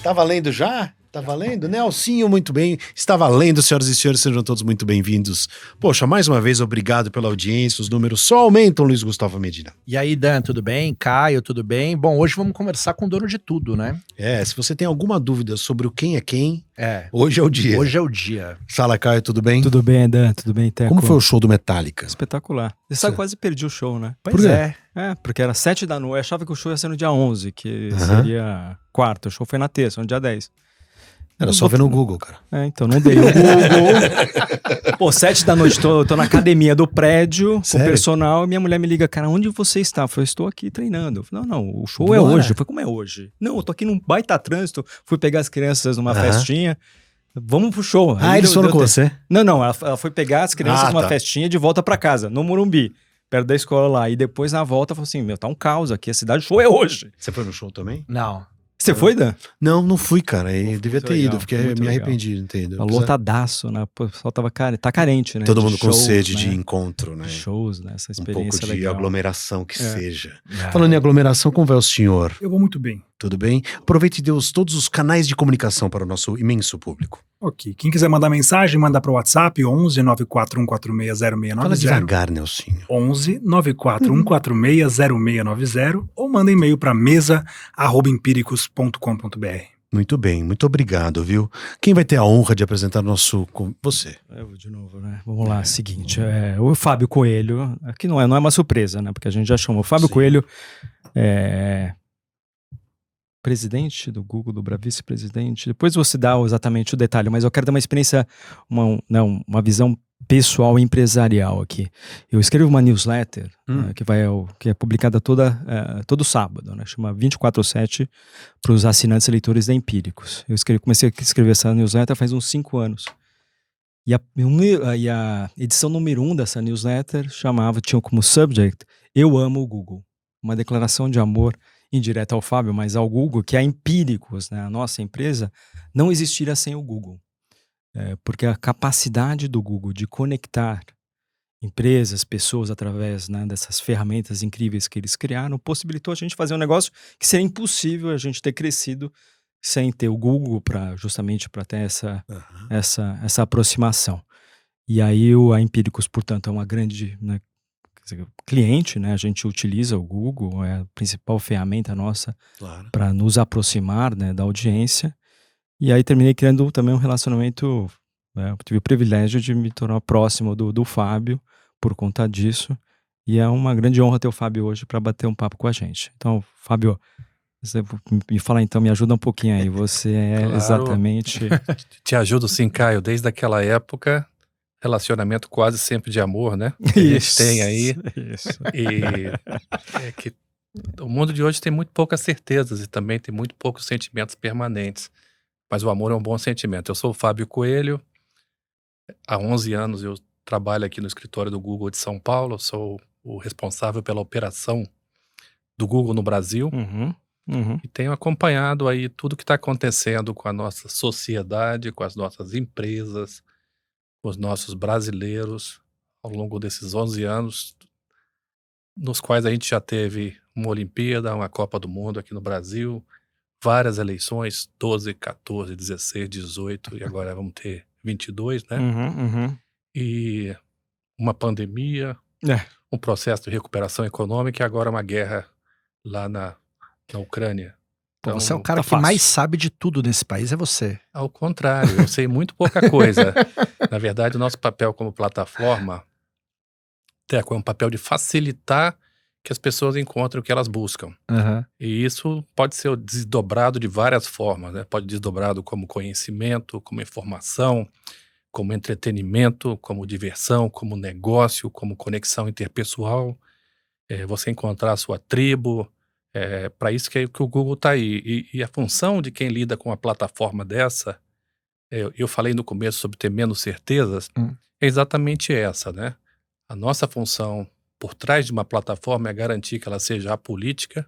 Tá valendo já? Tá valendo? Nelsinho, muito bem. Está valendo, senhoras e senhores, sejam todos muito bem-vindos. Poxa, mais uma vez, obrigado pela audiência, os números só aumentam, Luiz Gustavo Medina. E aí, Dan, tudo bem? Caio, tudo bem? Bom, hoje vamos conversar com o dono de tudo, né? Se você tem alguma dúvida sobre o quem é quem, hoje é o dia. Hoje é o dia. Fala, Caio, tudo bem? Tudo bem, Dan, tudo bem, Teco? Como foi o show do Metallica? Espetacular. Você sabe, quase perdi o show, né? Pois é. Porque era 7 da noite, eu achava que o show ia ser no dia 11, que seria quarta, o show foi na terça, no dia 10. Era só ver no Google, cara. Então não dei o Google. Pô, 7 da noite, tô na academia do prédio, com o personal, e minha mulher me liga, cara, onde você está? Eu falei, estou aqui treinando. Eu falei, não, o show é hoje. Eu falei, como é hoje? Não, eu tô aqui num baita trânsito, fui pegar as crianças numa festinha, vamos pro show. Aí eles foram com você? Não, ela foi pegar as crianças numa festinha de volta pra casa, no Morumbi, perto da escola lá. E depois na volta, falou assim, tá um caos aqui, a cidade, o show é hoje. Você foi no show também? Não. Você foi, Dan? Não fui, cara. Eu devia ter ido, fiquei me arrependi, entendeu? Lotadaço, né? O pessoal tá carente, né? Todo mundo com shows, sede né? de encontro, né? Shows, né? Essa experiência um pouco de legal. aglomeração que seja. Falando em aglomeração, como vai o senhor? Eu vou muito bem. Tudo bem? Aproveite e dê todos os canais de comunicação para o nosso imenso público. Ok. Quem quiser mandar mensagem, manda para o WhatsApp 11 941460690. Fala devagar, Nelsinho. 11 941460690 ou manda e-mail para mesa@empíricos.com.br. Muito bem, muito obrigado, viu? Quem vai ter a honra de apresentar você? Eu vou de novo, né? Vamos lá, seguinte, o Fábio Coelho, aqui não é uma surpresa, né? Porque a gente já chamou. O Fábio Coelho presidente do Google, vice-presidente. Depois você dá exatamente o detalhe, mas eu quero dar uma experiência, uma visão pessoal empresarial aqui. Eu escrevo uma newsletter que é publicada todo sábado, né? Chama 24/7 para os assinantes e leitores da Empíricos. Comecei a escrever essa newsletter faz uns 5 anos. E a edição número 1 dessa newsletter tinha como subject Eu amo o Google. Uma declaração de amor indireta ao Fábio, mas ao Google, que a Empíricos, né, a nossa empresa, não existiria sem o Google. Porque a capacidade do Google de conectar empresas, pessoas através, né, dessas ferramentas incríveis que eles criaram, possibilitou a gente fazer um negócio que seria impossível a gente ter crescido sem ter o Google justamente para ter essa aproximação. E aí a Empíricos, portanto, é uma grande, né, cliente, né? A gente utiliza o Google, é a principal ferramenta nossa para nos aproximar, né, da audiência. E aí terminei criando também um relacionamento, né? Eu tive o privilégio de me tornar próximo do Fábio por conta disso. E é uma grande honra ter o Fábio hoje para bater um papo com a gente. Então, Fábio, você me fala então, me ajuda um pouquinho aí. Você exatamente... Te ajudo sim, Caio. Desde aquela época... Relacionamento quase sempre de amor, né? Que a gente tem aí. Isso. E que o mundo de hoje tem muito poucas certezas e também tem muito poucos sentimentos permanentes. Mas o amor é um bom sentimento. Eu sou o Fábio Coelho. Há 11 anos eu trabalho aqui no escritório do Google de São Paulo. Sou o responsável pela operação do Google no Brasil. E tenho acompanhado aí tudo que está acontecendo com a nossa sociedade, com as nossas empresas, os nossos brasileiros ao longo desses 11 anos, nos quais a gente já teve uma Olimpíada, uma Copa do Mundo aqui no Brasil, várias eleições, 12, 14, 16, 18, e agora vamos ter 22, né? E uma pandemia, um processo de recuperação econômica e agora uma guerra lá na Ucrânia. Então, você é o cara que mais sabe de tudo nesse país, é você. Ao contrário, eu sei muito pouca coisa. Na verdade, o nosso papel como plataforma, Teco, é um papel de facilitar que as pessoas encontrem o que elas buscam. E isso pode ser desdobrado de várias formas, né? Pode ser desdobrado como conhecimento, como informação, como entretenimento, como diversão, como negócio, como conexão interpessoal. Você encontrar a sua tribo. Para isso que o Google está aí. E a função de quem lida com uma plataforma dessa, eu falei no começo sobre ter menos certezas, é exatamente essa, né? A nossa função por trás de uma plataforma é garantir que ela seja apolítica,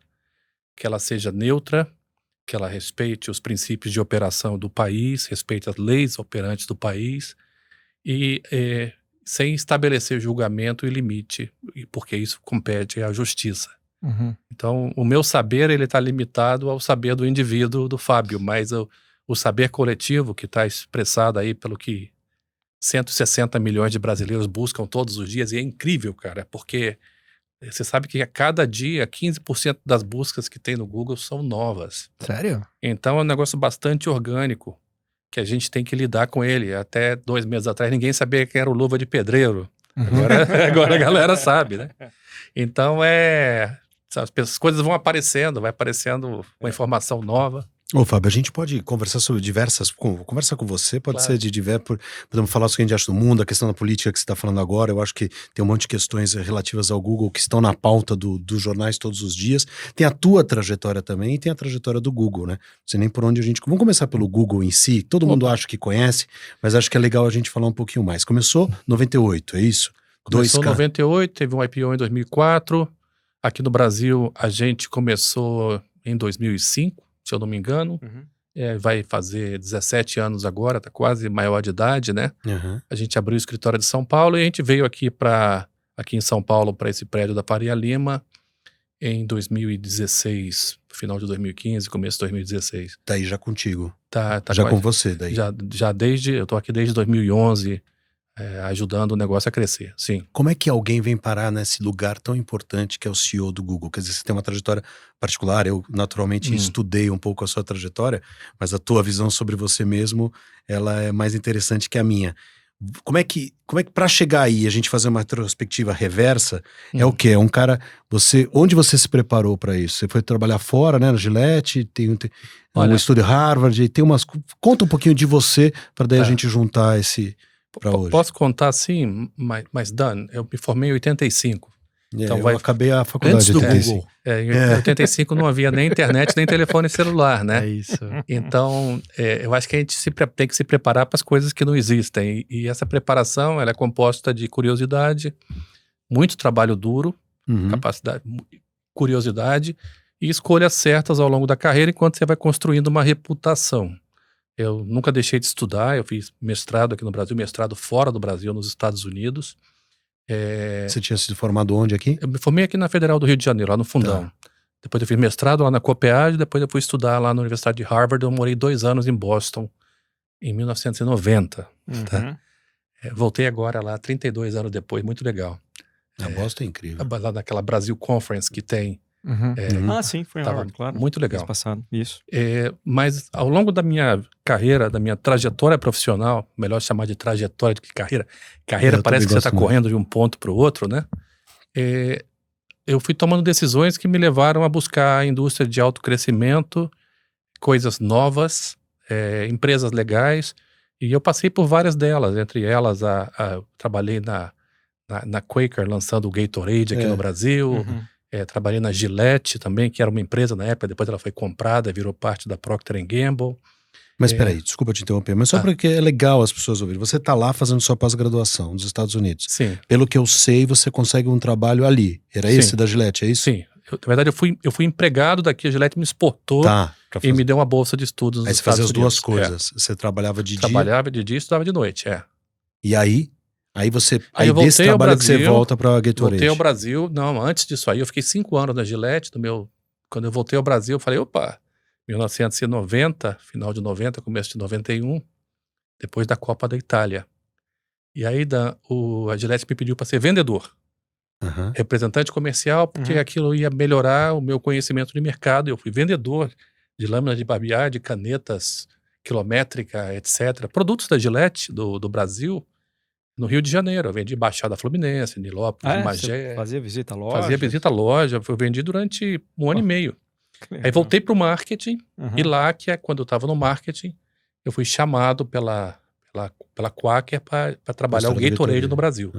que ela seja neutra, que ela respeite os princípios de operação do país, respeite as leis operantes do país e sem estabelecer julgamento e limite, porque isso compete à justiça. Então, o meu saber, ele está limitado ao saber do indivíduo, do Fábio, mas o saber coletivo que está expressado aí pelo que 160 milhões de brasileiros buscam todos os dias, e é incrível, cara, porque você sabe que a cada dia 15% das buscas que tem no Google são novas. Sério? Então é um negócio bastante orgânico, que a gente tem que lidar com ele. Até 2 meses atrás ninguém sabia quem era o Luva de Pedreiro. Agora a galera sabe, né? Então as coisas vão aparecendo, vai aparecendo uma informação nova. Ô, Fábio, a gente pode conversar sobre conversar com você, pode Claro. ser de podemos falar sobre o que a gente acha do mundo, a questão da política que você está falando agora. Eu acho que tem um monte de questões relativas ao Google que estão na pauta dos jornais todos os dias. Tem a tua trajetória também e tem a trajetória do Google, né? Não sei nem por onde a gente... Vamos começar pelo Google em si. Todo mundo acha que conhece, mas acho que é legal a gente falar um pouquinho mais. Começou em 98, é isso? Começou em 2K. 98, teve um IPO em 2004. Aqui no Brasil, a gente começou em 2005, se eu não me engano. Vai fazer 17 anos agora, tá quase maior de idade, né? Uhum. A gente abriu o escritório de São Paulo e a gente veio aqui em São Paulo para esse prédio da Faria Lima em 2016, final de 2015, começo de 2016. Tá aí já contigo. Tá Já quase- com você daí. eu tô aqui desde 2011, ajudando o negócio a crescer, sim. Como é que alguém vem parar nesse lugar tão importante que é o CEO do Google? Quer dizer, você tem uma trajetória particular, eu naturalmente estudei um pouco a sua trajetória, mas a tua visão sobre você mesmo, ela é mais interessante que a minha. Como é que para chegar aí, a gente fazer uma retrospectiva reversa, é o quê? É um cara, onde você se preparou para isso? Você foi trabalhar fora, né, na Gillette, tem Olha, um estúdio Harvard, e tem conta um pouquinho de você, para daí a Tá. gente juntar para hoje. Posso contar sim, mas Dan, eu me formei em 85. Então eu acabei a faculdade Antes do de 85. Google. Em 85 não havia nem internet, nem telefone celular, né? É isso. Então, eu acho que a gente tem que se preparar para as coisas que não existem. E essa preparação, ela é composta de curiosidade, muito trabalho duro, Uhum. capacidade, curiosidade e escolhas certas ao longo da carreira, enquanto você vai construindo uma reputação. Eu nunca deixei de estudar, eu fiz mestrado aqui no Brasil, mestrado fora do Brasil, nos Estados Unidos. Você tinha sido formado onde aqui? Eu me formei aqui na Federal do Rio de Janeiro, lá no Fundão. Tá. Depois eu fiz mestrado lá na COPEAD, depois eu fui estudar lá na Universidade de Harvard. Eu morei 2 anos em Boston, em 1990. Tá? Voltei agora lá, 32 anos depois, muito legal. A Boston é incrível. Lá naquela Brasil Conference que tem. Ah, sim, foi em Tava Harvard, claro. muito legal. Mês passado, isso. Mas ao longo da minha carreira, da minha trajetória profissional, melhor chamar de trajetória do que carreira. Carreira Eu parece que também você está gosto muito. correndo de um ponto para o outro, né? Eu fui tomando decisões que me levaram a buscar a indústria de alto crescimento, coisas novas, empresas legais, e eu passei por várias delas. Entre elas, trabalhei na Quaker, lançando o Gatorade aqui no Brasil. Trabalhei na Gillette também, que era uma empresa na época, depois ela foi comprada, virou parte da Procter & Gamble. Mas peraí, desculpa te interromper, mas só porque é legal as pessoas ouvirem. Você tá lá fazendo sua pós-graduação nos Estados Unidos. Sim, Pelo que eu sei, você consegue um trabalho ali. Era Sim. esse da Gillette, é isso? sim. Na verdade, eu fui empregado daqui, a Gillette me exportou Tá. e me deu uma bolsa de estudos nos Aí você Estados fazia as Unidos. duas coisas. Você trabalhava de dia Trabalhava de dia e estudava de noite, e aí você... Aí eu desse voltei ao trabalho que você Brasil, volta pra Gatorade. Voltei ao Brasil, não, antes disso aí, eu fiquei 5 anos na Gillette, quando eu voltei ao Brasil, eu falei, opa, 1990, final de 90, começo de 91, depois da Copa da Itália. E aí a Gillette me pediu para ser vendedor, Aham. representante comercial, porque aquilo ia melhorar o meu conhecimento de mercado. Eu fui vendedor de lâminas de barbear, de canetas quilométrica, etc. Produtos da Gillette, do Brasil, no Rio de Janeiro. Eu vendi Baixada Fluminense, Nilópolis, Magé. Você fazia visita à loja? Fazia visita à loja, eu vendi durante 1 ano e meio. Aí voltei para o marketing, e lá, que é quando eu estava no marketing, eu fui chamado pela Quaker para trabalhar o Gostou do Gatorade Gatorade. no Brasil.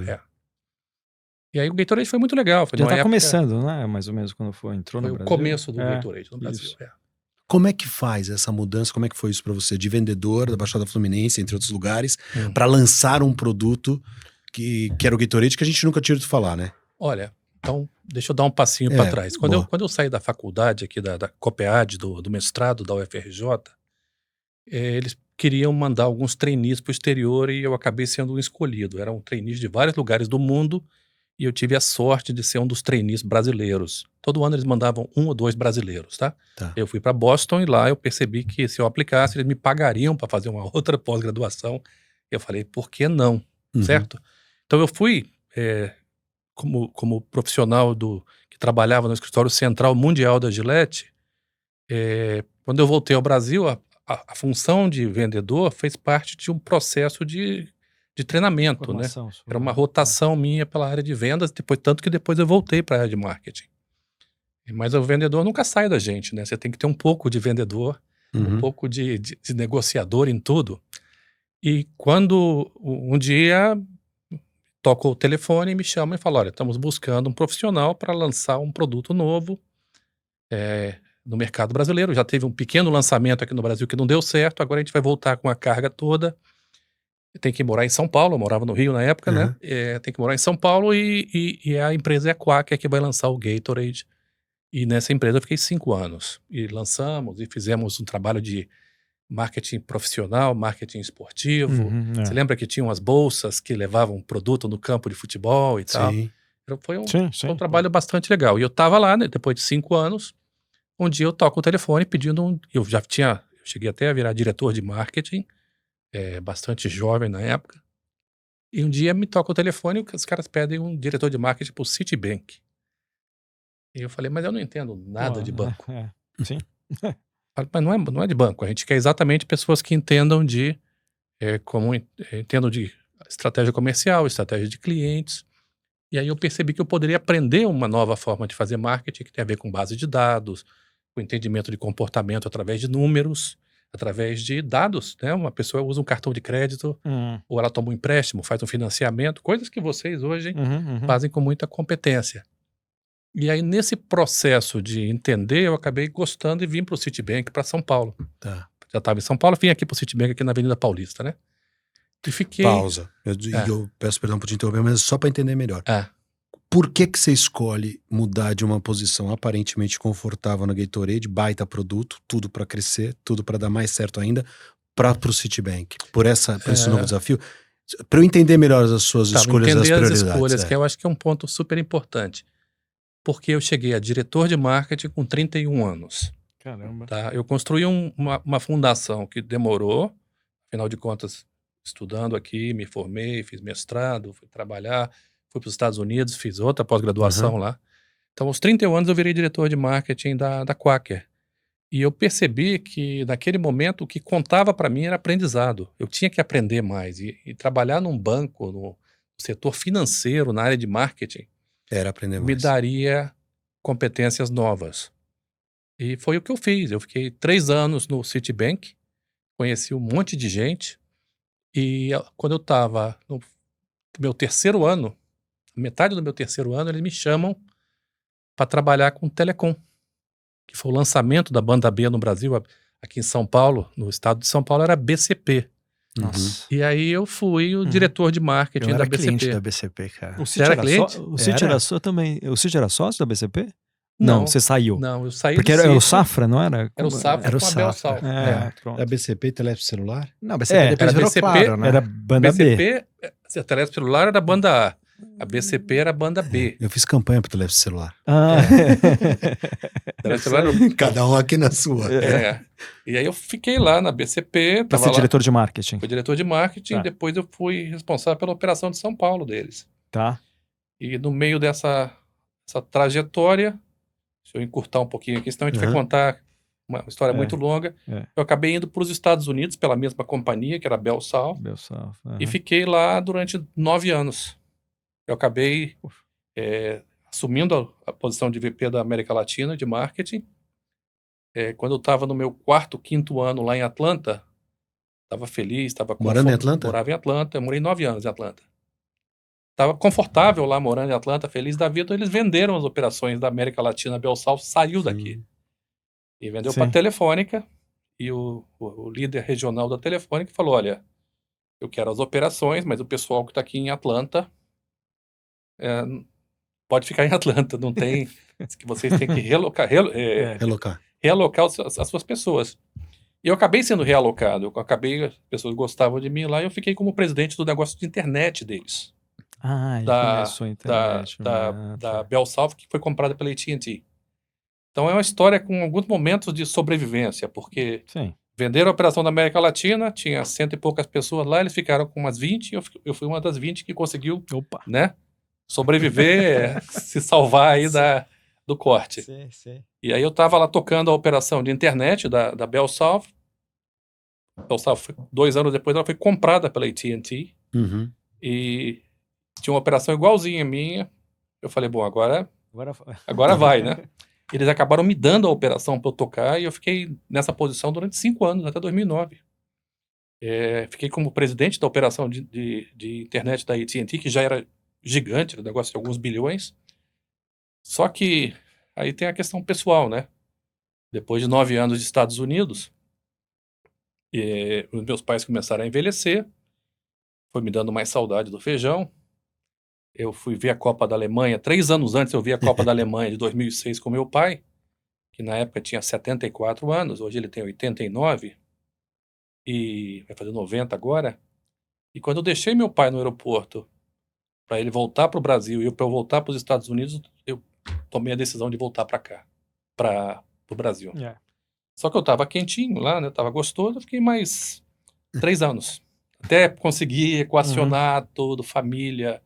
E aí o Gatorade foi muito legal. Foi Já numa tá época- começando, né? Mais ou menos quando entrou Foi no o Brasil. começo do Gatorade no Brasil. isso. Como é que faz essa mudança? Como é que foi isso pra você? De vendedor da Baixada Fluminense, entre outros lugares, pra lançar um produto que era o Gatorade, que a gente nunca tinha ouvido falar, né? Olha, então deixa eu dar um passinho para trás. Quando boa. eu saí da faculdade aqui, da COPEAD, do mestrado da UFRJ, eles queriam mandar alguns trainees para o exterior e eu acabei sendo um escolhido. Eram trainees de vários lugares do mundo e eu tive a sorte de ser um dos trainees brasileiros. Todo ano eles mandavam 1 ou 2 brasileiros, tá? Tá. Eu fui para Boston e lá eu percebi que se eu aplicasse, eles me pagariam para fazer uma outra pós-graduação. Eu falei, por que não? Uhum. Certo? Então eu fui, como profissional que trabalhava no escritório central mundial da Gillette, quando eu voltei ao Brasil, a função de vendedor fez parte de um processo de treinamento, né? Era uma rotação minha pela área de vendas, tanto que depois eu voltei para a área de marketing. Mas o vendedor nunca sai da gente, né? Você tem que ter um pouco de vendedor, um pouco de negociador em tudo. E quando um dia toca o telefone e me chama e fala, olha, estamos buscando um profissional para lançar um produto novo no mercado brasileiro. Já teve um pequeno lançamento aqui no Brasil que não deu certo, agora a gente vai voltar com a carga toda. Tem que morar em São Paulo, eu morava no Rio na época, né? Tem que morar em São Paulo e a empresa é a Quaker que vai lançar o Gatorade. E nessa empresa eu fiquei 5 anos. E lançamos e fizemos um trabalho de marketing profissional, marketing esportivo. Você lembra que tinham as bolsas que levavam produto no campo de futebol e tal? Sim. Foi um trabalho bastante legal. E eu estava lá, né, depois de 5 anos, um dia eu toco o telefone pedindo eu cheguei até a virar diretor de marketing, bastante jovem na época. E um dia me toca o telefone e os caras pedem um diretor de marketing pro Citibank. E eu falei, mas eu não entendo nada de banco. Sim. Mas não é de banco, a gente quer exatamente pessoas que entendam entendam de estratégia comercial, estratégia de clientes. E aí eu percebi que eu poderia aprender uma nova forma de fazer marketing que tem a ver com base de dados, com entendimento de comportamento através de números, através de dados, né? Uma pessoa usa um cartão de crédito, ou ela toma um empréstimo, faz um financiamento, coisas que vocês hoje fazem com muita competência. E aí, nesse processo de entender, eu acabei gostando e vim para o Citibank, para São Paulo. Tá. Já estava em São Paulo, vim aqui para o Citibank, aqui na Avenida Paulista, né? E fiquei... Pausa. Eu peço perdão por te interromper, mas só para entender melhor. Por que você escolhe mudar de uma posição aparentemente confortável na Gatorade, baita produto, tudo para crescer, tudo para dar mais certo ainda, para o Citibank? Por esse novo desafio? Para eu entender melhor as suas escolhas e as prioridades. As escolhas, que eu acho que é um ponto super importante. Porque eu cheguei a diretor de marketing com 31 anos. Caramba. Tá? Eu construí uma fundação que demorou, afinal de contas, estudando aqui, me formei, fiz mestrado, fui trabalhar, fui para os Estados Unidos, fiz outra pós-graduação lá. Então, aos 31 anos, eu virei diretor de marketing da Quaker. E eu percebi que, naquele momento, o que contava para mim era aprendizado. Eu tinha que aprender mais. E trabalhar num banco, no setor financeiro, na área de marketing, Era aprender mais. me daria competências novas. E foi o que eu fiz. Eu fiquei 3 anos no Citibank, conheci um monte de gente, e quando eu estava no meu 3º ano, metade do meu 3º ano, eles me chamam para trabalhar com telecom, que foi o lançamento da banda B no Brasil, aqui em São Paulo, no estado de São Paulo, era BCP. Nossa. E aí eu fui o diretor de marketing Eu da era cliente BCP. da BCP, cara. O Citi era era cliente? O Citi era só também. O Citi era sócio da BCP? Não. Não, você saiu. Não, eu saí Porque do era o Citi. Safra, não era? Era o Safra Era o com a Bel Safra. Sal. Pronto. Da BCP, telefone celular? Não, a BCP É, depois era virou BCP, Claro, né? Era banda B. BCP, a telefone celular era a banda A. A BCP era a banda B. Eu fiz campanha pro telefone celular. Telefone celular era Cada um aqui na sua. E aí eu fiquei lá na BCP, Pra tava ser lá, diretor de marketing. fui diretor de marketing, Tá. depois eu fui responsável pela operação de São Paulo deles. Tá. E no meio dessa trajetória, deixa eu encurtar um pouquinho aqui, senão a gente vai contar uma história muito longa. Eu acabei indo para os Estados Unidos pela mesma companhia, que era a Bel Sal, e fiquei lá durante 9 anos. Eu acabei assumindo a posição de VP da América Latina de marketing. Quando eu estava no meu 4º, 5º ano lá em Atlanta, estava feliz, estava Morando em Atlanta? Morava em Atlanta, eu morei 9 anos em Atlanta. Estava confortável lá morando em Atlanta, feliz da vida. Eles venderam as operações da América Latina, a Bel Sal saiu daqui. E vendeu para a Telefônica, e o líder regional da Telefônica falou, olha, eu quero as operações, mas o pessoal que está aqui em Atlanta pode ficar em Atlanta, não tem... que vocês têm que realocar as suas pessoas. E eu acabei sendo realocado, as pessoas gostavam de mim lá, e eu fiquei como presidente do negócio de internet deles. Ah, ele da, começou a da, internet. da BellSouth, que foi comprada pela AT&T. Então é uma história com alguns momentos de sobrevivência, porque Sim. venderam a operação da América Latina, tinha 100 e poucas pessoas lá, eles ficaram com umas 20, eu fui uma das 20 que conseguiu, Opa. né, sobreviver, se salvar aí do corte. Sim. E aí eu estava lá tocando a operação de internet da BellSouth. BellSouth, 2 anos depois, ela foi comprada pela AT&T Uhum. e tinha uma operação igualzinha a minha. Eu falei, bom, agora Agora vai, né? Eles acabaram me dando a operação para eu tocar e eu fiquei nessa posição durante 5 anos, até 2009. Fiquei como presidente da operação de internet da AT&T, que já era gigante, o negócio de alguns bilhões. Só que aí tem a questão pessoal, né? Depois de 9 anos de Estados Unidos, os meus pais começaram a envelhecer, foi me dando mais saudade do feijão. Eu fui ver a Copa da Alemanha, 3 anos antes eu vi a Copa da Alemanha de 2006 com meu pai, que na época tinha 74 anos, hoje ele tem 89, e vai fazer 90 agora. E quando eu deixei meu pai no aeroporto para ele voltar para o Brasil e para eu voltar para os Estados Unidos, eu tomei a decisão de voltar para cá, para o Brasil. Só que eu estava quentinho lá, né? Tava gostoso, eu fiquei mais 3 anos. Até conseguir equacionar tudo, família.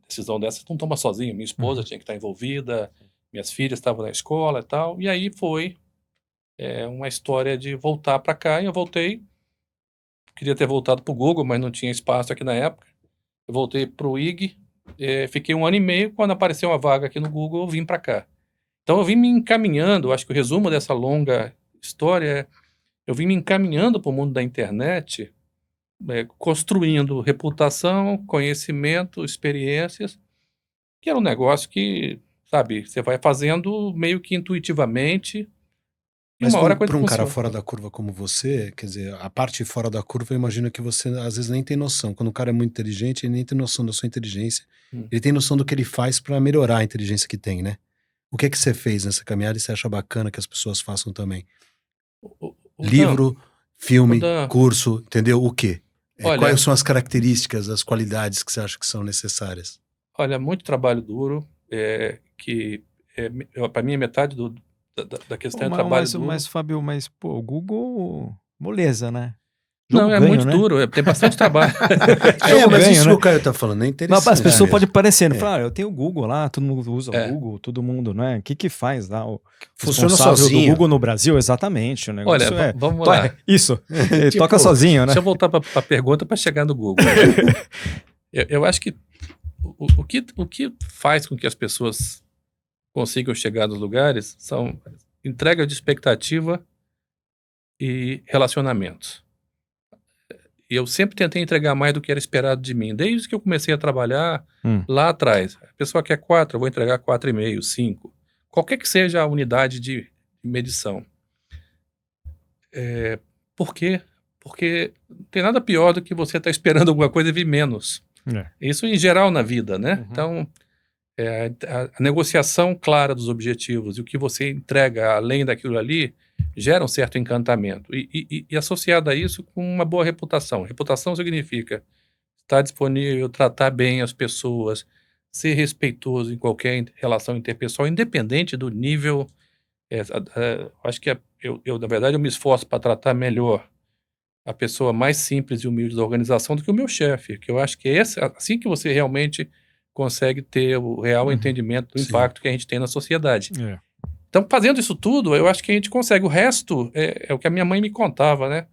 Decisão dessa não toma sozinho. Minha esposa tinha que estar envolvida, minhas filhas estavam na escola e tal. E aí foi uma história de voltar para cá. E eu voltei. Queria ter voltado para o Google, mas não tinha espaço aqui na época. Eu voltei para o IG. Fiquei 1 ano e meio. Quando apareceu uma vaga aqui no Google, eu vim para cá. Então eu vim me encaminhando. Acho que o resumo dessa longa história eu vim me encaminhando para o mundo da internet, construindo reputação, conhecimento, experiências, que era um negócio que, sabe, você vai fazendo meio que intuitivamente e Mas uma hora a coisa para um cara funciona. fora da curva como você, quer dizer, a parte fora da curva, eu imagino que você às vezes nem tem noção. Quando o cara é muito inteligente, ele nem tem noção da sua inteligência. Ele tem noção do que ele faz para melhorar a inteligência que tem, né? O que é que você fez nessa caminhada e você acha bacana que as pessoas façam também? Livro, filme, curso, entendeu? O quê? Quais são as características, as qualidades que você acha que são necessárias? Olha, muito trabalho duro, que para mim é metade da questão é trabalho duro. Mas, Fábio, o Google, moleza, né? Não, é muito duro, tem bastante trabalho. Mas isso que o Caio tá falando é interessante. As pessoas podem parecer, eu tenho o Google lá, todo mundo usa o Google, todo mundo, né? O que faz lá? Funciona sozinho. Do Google no Brasil, exatamente. O negócio vamos lá. Isso, ele toca sozinho, né? Deixa eu voltar para a pergunta para chegar no Google. Eu acho que o que faz com que as pessoas consigam chegar nos lugares são entrega de expectativa e relacionamentos. E eu sempre tentei entregar mais do que era esperado de mim. Desde que eu comecei a trabalhar lá atrás. A pessoa quer 4, eu vou entregar 4,5, 5. Qualquer que seja a unidade de medição. Por quê? Porque não tem nada pior do que você estar esperando alguma coisa e vir menos. Isso em geral na vida, né? Então, a negociação clara dos objetivos e o que você entrega além daquilo ali gera um certo encantamento e associado a isso com uma boa reputação. Reputação significa estar disponível, tratar bem as pessoas, ser respeitoso em qualquer relação interpessoal, independente do nível. Acho que na verdade, eu me esforço para tratar melhor a pessoa mais simples e humilde da organização do que o meu chefe, que eu acho que é assim que você realmente consegue ter o real entendimento do impacto que a gente tem na sociedade. Então, fazendo isso tudo, eu acho que a gente consegue. O resto é o que a minha mãe me contava, né?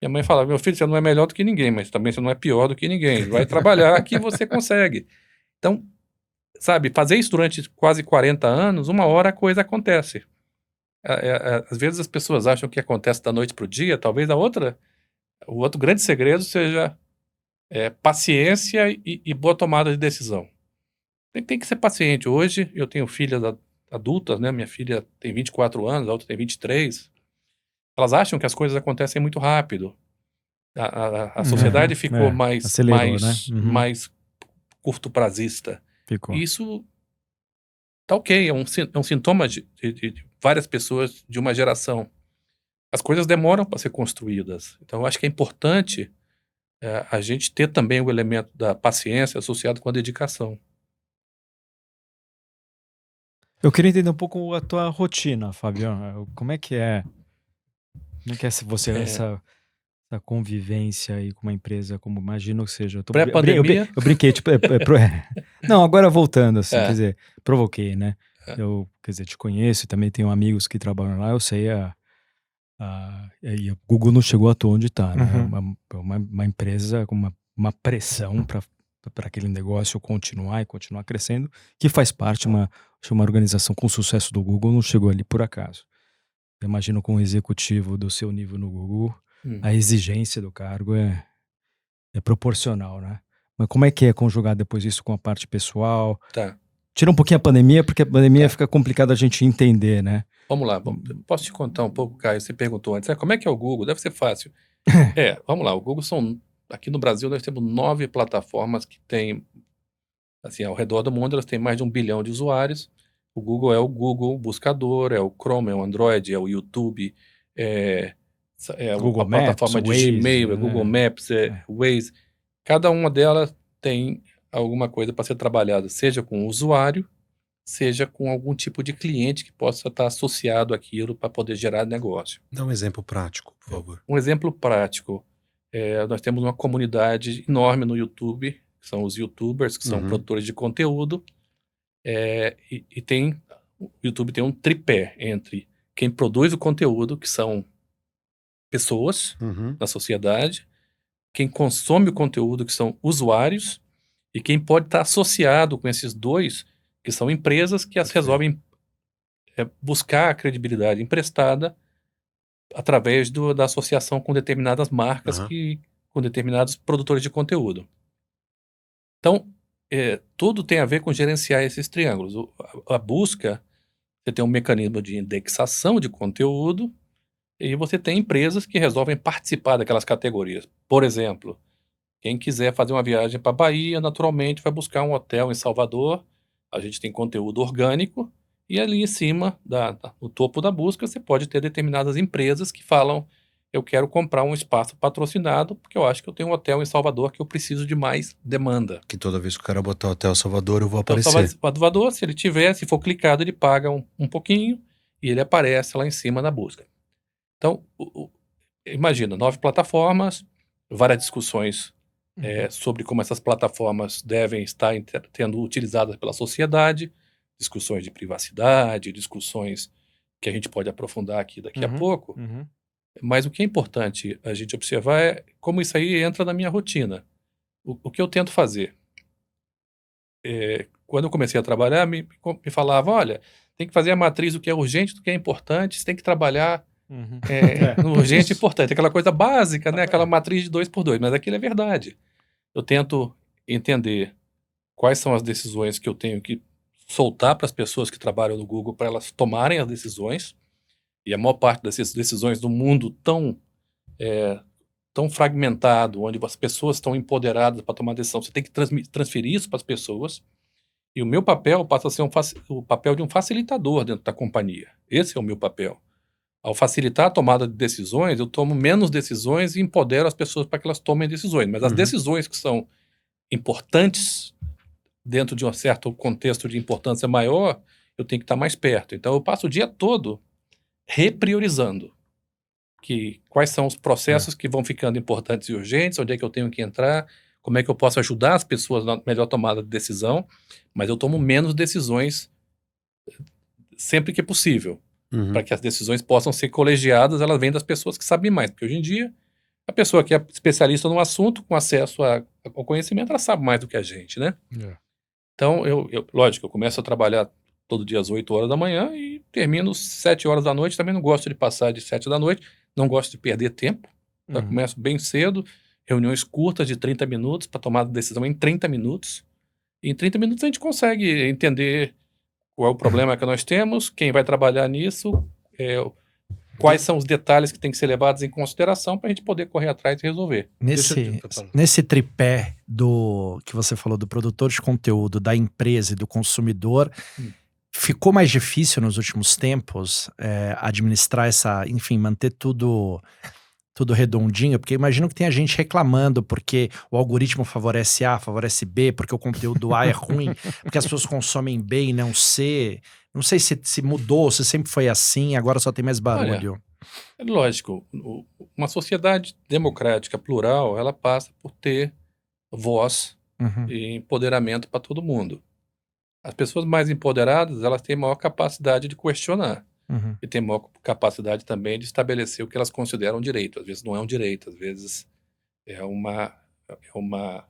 Minha mãe falava, meu filho, você não é melhor do que ninguém, mas também você não é pior do que ninguém. Vai trabalhar que você consegue. Então, sabe, fazer isso durante quase 40 anos, uma hora a coisa acontece. Às vezes as pessoas acham que acontece da noite para o dia, talvez o outro grande segredo seja paciência e boa tomada de decisão. Tem que ser paciente. Hoje eu tenho filhas adultas, né? Minha filha tem 24 anos, a outra tem 23. Elas acham que as coisas acontecem muito rápido. A sociedade ficou mais curto-prazista. Isso tá ok, é um sintoma de várias pessoas de uma geração. As coisas demoram para ser construídas. Então, eu acho que é importante a gente ter também o elemento da paciência associado com a dedicação. Eu queria entender um pouco a tua rotina, Fábio. Como é que é? Como é que é você, essa convivência aí com uma empresa, como imagino que seja? Pré-pandemia? Eu brinquei, tipo, não, agora voltando, assim, quer dizer, provoquei, né? Eu, quer dizer, te conheço e também tenho amigos que trabalham lá, eu sei e o Google não chegou à toa onde está, né? Uma empresa com uma pressão para aquele negócio continuar crescendo, que faz parte uma organização com sucesso do Google, não chegou ali por acaso. Eu imagino com um executivo do seu nível no Google, a exigência do cargo é proporcional, né? Mas como é que é conjugar depois isso com a parte pessoal? Tá. Tira um pouquinho a pandemia, porque a pandemia fica complicado a gente entender, né? Vamos lá, posso te contar um pouco, Caio? Você perguntou antes, como é que é o Google? Deve ser fácil. Vamos lá, o Google aqui no Brasil nós temos 9 plataformas que tem, assim, ao redor do mundo elas têm mais de 1 bilhão de usuários. O Google é o Google Buscador, é o Chrome, é o Android, é o YouTube, Google a plataforma Maps, de Waze, Gmail, é Google Maps, Waze. Cada uma delas tem alguma coisa para ser trabalhada, seja com o usuário, seja com algum tipo de cliente que possa estar associado àquilo para poder gerar negócio. Dá um exemplo prático, por favor. Um exemplo prático, nós temos uma comunidade enorme no YouTube, que são os YouTubers, que são produtores de conteúdo, o YouTube tem um tripé entre quem produz o conteúdo, que são pessoas na sociedade, quem consome o conteúdo, que são usuários, e quem pode estar associado com esses dois, que são empresas que as resolvem buscar a credibilidade emprestada através da associação com determinadas marcas, com determinados produtores de conteúdo. Então, tudo tem a ver com gerenciar esses triângulos. A busca, você tem um mecanismo de indexação de conteúdo e você tem empresas que resolvem participar daquelas categorias. Por exemplo, quem quiser fazer uma viagem para a Bahia, naturalmente vai buscar um hotel em Salvador. A gente tem conteúdo orgânico e ali em cima, no topo da busca, você pode ter determinadas empresas que falam: eu quero comprar um espaço patrocinado porque eu acho que eu tenho um hotel em Salvador que eu preciso de mais demanda. Que toda vez que o cara botar Hotel Salvador, eu vou Então, aparecer. Salvador, se ele tiver, se for clicado, ele paga um pouquinho e ele aparece lá em cima na busca. Então, imagina, 9 plataformas, várias discussões sobre como essas plataformas devem estar sendo utilizadas pela sociedade, discussões de privacidade, discussões que a gente pode aprofundar aqui daqui a pouco. Mas o que é importante a gente observar é como isso aí entra na minha rotina. O que eu tento fazer? Quando eu comecei a trabalhar, me falava: olha, tem que fazer a matriz do que é urgente, do que é importante, você tem que trabalhar no urgente e importante. Aquela coisa básica, né? Aquela matriz de 2x2, mas aquilo é verdade. Eu tento entender quais são as decisões que eu tenho que soltar para as pessoas que trabalham no Google para elas tomarem as decisões. E a maior parte dessas decisões do mundo tão fragmentado, onde as pessoas estão empoderadas para tomar decisão, você tem que transferir isso para as pessoas. E o meu papel passa a ser o papel de um facilitador dentro da companhia. Esse é o meu papel. Ao facilitar a tomada de decisões, eu tomo menos decisões e empodero as pessoas para que elas tomem decisões. Mas as decisões que são importantes dentro de um certo contexto de importância maior, eu tenho que estar mais perto. Então, eu passo o dia todo repriorizando quais são os processos que vão ficando importantes e urgentes, onde é que eu tenho que entrar, como é que eu posso ajudar as pessoas na melhor tomada de decisão, mas eu tomo menos decisões sempre que possível. Para que as decisões possam ser colegiadas, elas vêm das pessoas que sabem mais. Porque hoje em dia, a pessoa que é especialista no assunto, com acesso ao conhecimento, ela sabe mais do que a gente, né? Então, lógico, eu começo a trabalhar todo dia às 8 horas da manhã e termino às 7 horas da noite. Também não gosto de passar de 7 da noite, não gosto de perder tempo. Já começo bem cedo, reuniões curtas de 30 minutos para tomar a decisão em 30 minutos. E em 30 minutos a gente consegue entender qual é o problema que nós temos, quem vai trabalhar nisso, quais são os detalhes que têm que ser levados em consideração para a gente poder correr atrás e resolver. Nesse tripé que você falou do produtor de conteúdo, da empresa e do consumidor, ficou mais difícil nos últimos tempos administrar enfim, manter tudo tudo redondinho? Porque imagino que tenha gente reclamando porque o algoritmo favorece A, favorece B, porque o conteúdo A é ruim, porque as pessoas consomem B e não C. Não sei se mudou, se sempre foi assim, agora só tem mais barulho. É lógico, uma sociedade democrática, plural, ela passa por ter voz Uhum, e empoderamento para todo mundo. As pessoas mais empoderadas, elas têm maior capacidade de questionar uhum, e têm maior capacidade também de estabelecer o que elas consideram direito. Às vezes não é um direito, às vezes é uma, é uma,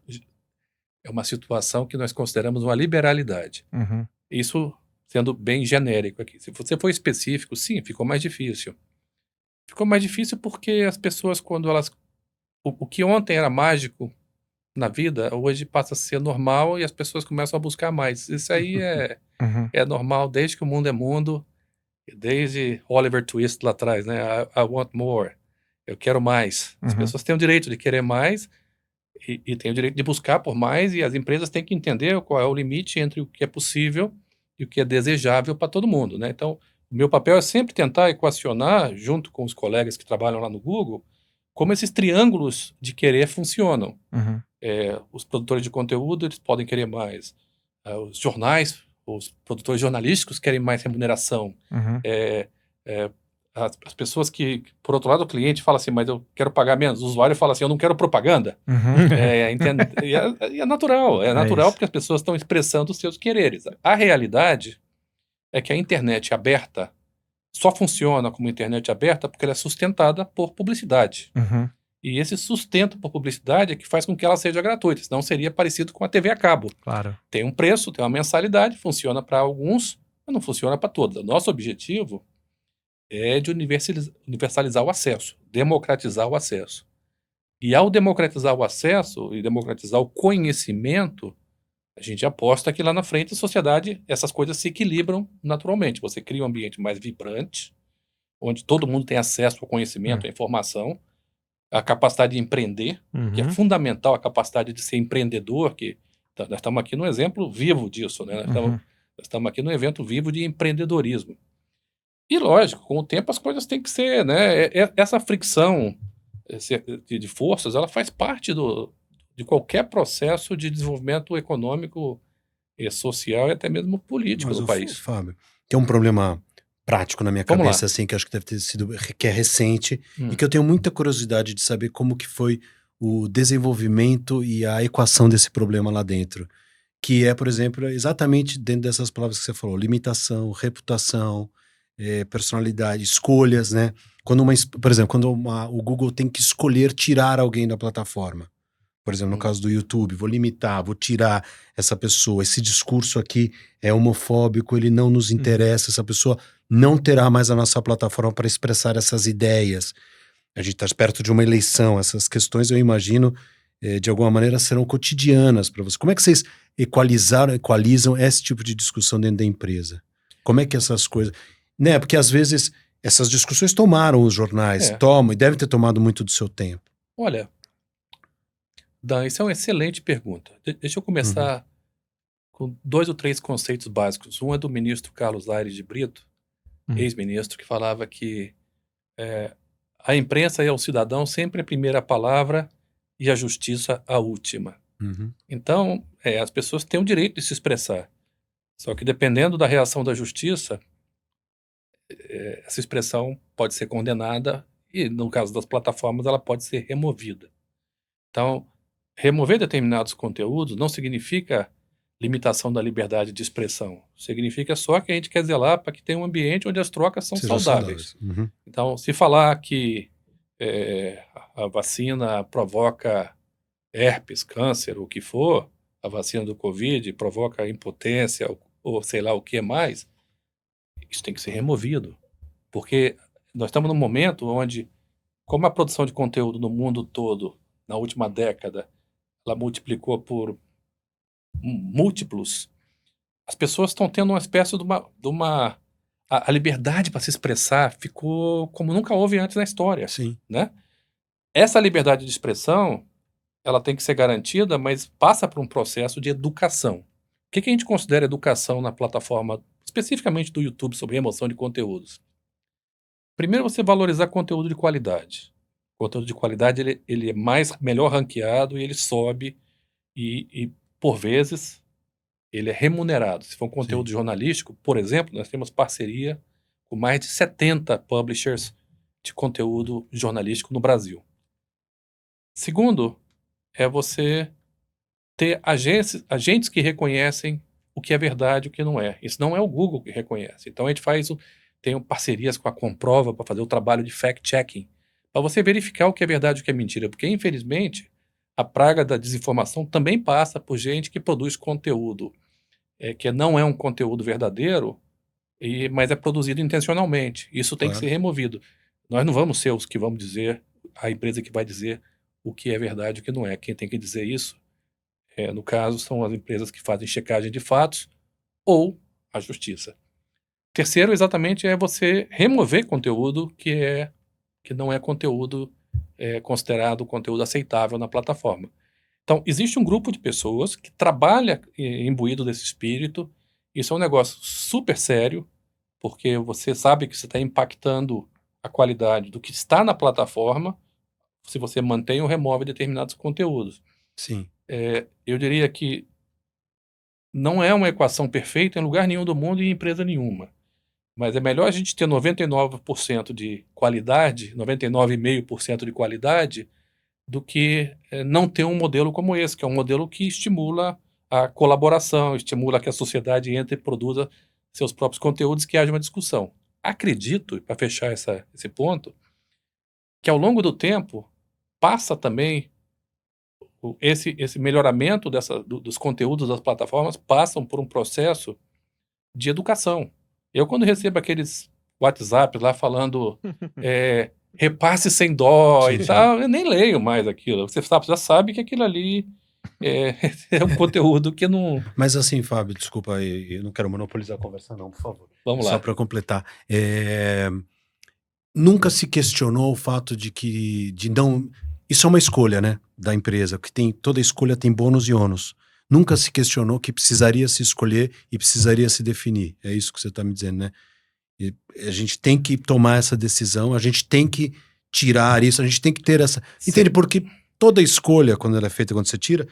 é uma situação que nós consideramos uma liberalidade. uhum, Isso sendo bem genérico aqui. Se você for específico, sim, ficou mais difícil. Ficou mais difícil porque as pessoas, quando elas. O que ontem era mágico na vida, hoje passa a ser normal e as pessoas começam a buscar mais. Isso aí uhum, é normal desde que o mundo é mundo, desde Oliver Twist lá atrás, né? I want more. Eu quero mais. As uhum. pessoas têm o direito de querer mais e têm o direito de buscar por mais, e as empresas têm que entender qual é o limite entre o que é possível e o que é desejável para todo mundo, né? Então, o meu papel é sempre tentar equacionar, junto com os colegas que trabalham lá no Google, como esses triângulos de querer funcionam. Uhum, Os produtores de conteúdo, eles podem querer mais. Os jornais, os produtores jornalísticos querem mais remuneração. uhum, É, é, as pessoas que, por outro lado, o cliente fala assim, mas eu quero pagar menos. O usuário fala assim, eu não quero propaganda. uhum. E é natural, é natural isso. porque as pessoas estão expressando os seus quereres. A realidade é que a internet aberta só funciona como internet aberta porque ela é sustentada por publicidade. Uhum, E esse sustento por publicidade é que faz com que ela seja gratuita, senão seria parecido com a TV a cabo. claro. Tem um preço, tem uma mensalidade, funciona para alguns, mas não funciona para todos. O nosso objetivo é de universalizar o acesso, democratizar o acesso. E ao democratizar o acesso e democratizar o conhecimento, a gente aposta que lá na frente a sociedade, essas coisas se equilibram naturalmente. Você cria um ambiente mais vibrante, onde todo mundo tem acesso ao conhecimento, à informação, a capacidade de empreender, que é Uhum, fundamental, a capacidade de ser empreendedor, que nós estamos aqui num exemplo vivo disso, né? uhum. Nós estamos aqui num evento vivo de empreendedorismo. E lógico, com o tempo as coisas têm que ser, né? Essa fricção de forças, ela faz parte de qualquer processo de desenvolvimento econômico e social e até mesmo político Mas do o país. Fábio, tem um problema prático na minha Vamos cabeça, lá. assim, que eu acho que deve ter sido, que é recente, e Hum. que eu tenho muita curiosidade de saber como que foi o desenvolvimento e a equação desse problema lá dentro. Que é, por exemplo, exatamente dentro dessas palavras que você falou, limitação, reputação, personalidade, escolhas, né? Por exemplo, quando o Google tem que escolher tirar alguém da plataforma. Por exemplo, no caso do YouTube, vou limitar, vou tirar essa pessoa, esse discurso aqui é homofóbico, ele não nos interessa, essa pessoa não terá mais a nossa plataforma para expressar essas ideias. A gente está perto de uma eleição, essas questões eu imagino, de alguma maneira serão cotidianas para você. Como é que vocês equalizam esse tipo de discussão dentro da empresa? Como é que essas coisas... Né? Porque às vezes essas discussões tomaram os jornais, É. tomam e devem ter tomado muito do seu tempo. Olha, Dan, isso é uma excelente pergunta. Deixa eu Uhum. começar com 2 ou 3 conceitos básicos. Um é do ministro Carlos Aires de Brito, ex-ministro, que falava que a imprensa e o cidadão sempre a primeira palavra e a justiça a última. Uhum. Então, as pessoas têm o direito de se expressar. Só que dependendo da reação da justiça, essa expressão pode ser condenada e, no caso das plataformas, ela pode ser removida. Então, remover determinados conteúdos não significa limitação da liberdade de expressão. Significa só que a gente quer zelar para que tenha um ambiente onde as trocas são Sejam saudáveis. Uhum. Então, se falar que a vacina provoca herpes, câncer, o que for, a vacina do Covid provoca impotência ou sei lá o que mais, isso tem que ser removido. Porque nós estamos num momento onde, como a produção de conteúdo no mundo todo, na última década, ela multiplicou por múltiplos, as pessoas estão tendo uma espécie de uma a liberdade para se expressar ficou como nunca houve antes na história, Sim. né? Essa liberdade de expressão, ela tem que ser garantida, mas passa por um processo de educação. O que a gente considera educação na plataforma, especificamente do YouTube, sobre remoção de conteúdos? Primeiro, você valorizar conteúdo de qualidade. Conteúdo de qualidade, ele é melhor ranqueado e ele sobe e por vezes, ele é remunerado. Se for um conteúdo jornalístico, por exemplo, nós temos parceria com mais de 70 publishers de conteúdo jornalístico no Brasil. Segundo, é você ter agentes que reconhecem o que é verdade e o que não é. Isso não é o Google que reconhece. Então a gente tem parcerias com a Comprova para fazer o trabalho de fact-checking, para você verificar o que é verdade e o que é mentira, porque infelizmente a praga da desinformação também passa por gente que produz conteúdo que não é um conteúdo verdadeiro, mas é produzido intencionalmente. Isso tem que ser removido. Nós não vamos ser os que vamos dizer, a empresa que vai dizer o que é verdade e o que não é. Quem tem que dizer isso, no caso, são as empresas que fazem checagem de fatos ou a justiça. Terceiro, exatamente, é você remover conteúdo que não é conteúdo considerado conteúdo aceitável na plataforma. Então, existe um grupo de pessoas que trabalha imbuído desse espírito. Isso é um negócio super sério, porque você sabe que você está impactando a qualidade do que está na plataforma se você mantém ou remove determinados conteúdos. Sim. Eu diria que não é uma equação perfeita em lugar nenhum do mundo e em empresa nenhuma. Mas é melhor a gente ter 99% de qualidade, 99,5% de qualidade, do que não ter um modelo como esse, que é um modelo que estimula a colaboração, estimula que a sociedade entre e produza seus próprios conteúdos, que haja uma discussão. Acredito, para fechar esse ponto, que ao longo do tempo passa também esse melhoramento dos conteúdos das plataformas passam por um processo de educação. Eu, quando recebo aqueles WhatsApp lá falando repasse sem dó e tal, eu nem leio mais aquilo. Você já sabe que aquilo ali é um conteúdo que não... Mas assim, Fábio, desculpa, eu não quero monopolizar a conversa não, por favor. Vamos lá. Só para completar. Nunca se questionou o fato de não... Isso é uma escolha, né, da empresa, que toda escolha tem bônus e ônus. Nunca se questionou que precisaria se escolher e precisaria se definir. É isso que você está me dizendo, né? E a gente tem que tomar essa decisão, a gente tem que tirar isso, a gente tem que ter essa... Sim. Entende? Porque toda escolha, quando ela é feita, quando você tira,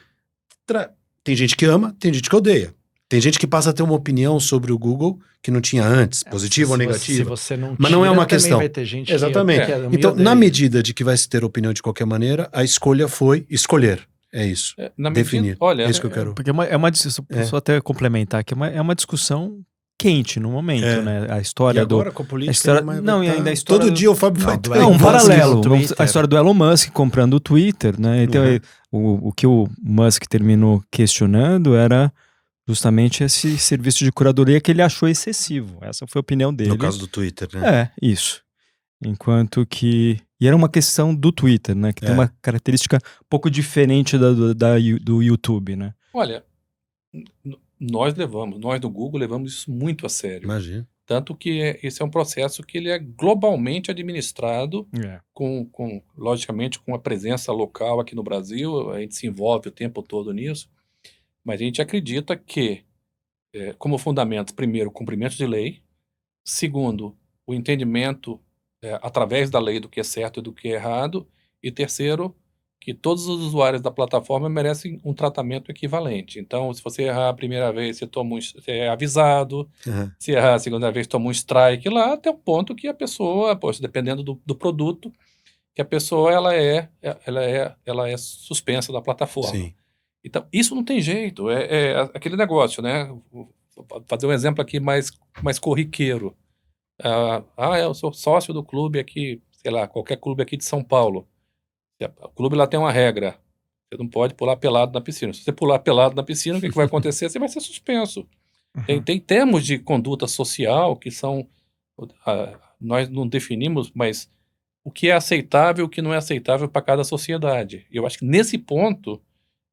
tem gente que ama, tem gente que odeia. Tem gente que passa a ter uma opinião sobre o Google que não tinha antes, positiva ou negativa. Se você não Mas não é uma também questão. vai ter gente Exatamente. que Então, odeia. na medida de que vai se ter opinião de qualquer maneira, a escolha foi escolher. É isso. Definir. Olha, é isso que eu quero. Porque é uma discussão, só até complementar, que é uma discussão quente no momento, né? A história E agora, do... com a política, a história, vai não, e tá- ainda a história todo do- dia o Fábio vai Não, ter do Não, Elon um Musk paralelo. no Twitter. A história do Elon Musk comprando o Twitter, né? Então, o que o Musk terminou questionando era justamente esse serviço de curadoria que ele achou excessivo. Essa foi a opinião dele. No caso do Twitter, né? Isso. Enquanto que... E era uma questão do Twitter, né? Que tem uma característica um pouco diferente do YouTube, né? olha, nós do Google levamos isso muito a sério. Imagina. Tanto que esse é um processo que ele é globalmente administrado, logicamente, com a presença local aqui no Brasil. A gente se envolve o tempo todo nisso, mas a gente acredita que, como fundamento, primeiro, o cumprimento de lei, segundo, o entendimento através da lei do que é certo e do que é errado, e terceiro, que todos os usuários da plataforma merecem um tratamento equivalente. Então, se você errar a primeira vez, você é avisado. Uhum. Se errar a segunda vez, toma um strike lá, até o ponto que a pessoa, dependendo do produto, que a pessoa ela é suspensa da plataforma. Sim. Então, isso não tem jeito. É aquele negócio, né? Vou fazer um exemplo aqui mais corriqueiro. Eu sou sócio do clube aqui, sei lá, qualquer clube aqui de São Paulo. O clube lá tem uma regra. Você não pode pular pelado na piscina. Se você pular pelado na piscina, o que vai acontecer? Você vai ser suspenso. Tem termos de conduta social que são... nós não definimos, mas o que é aceitável e o que não é aceitável para cada sociedade. Eu acho que nesse ponto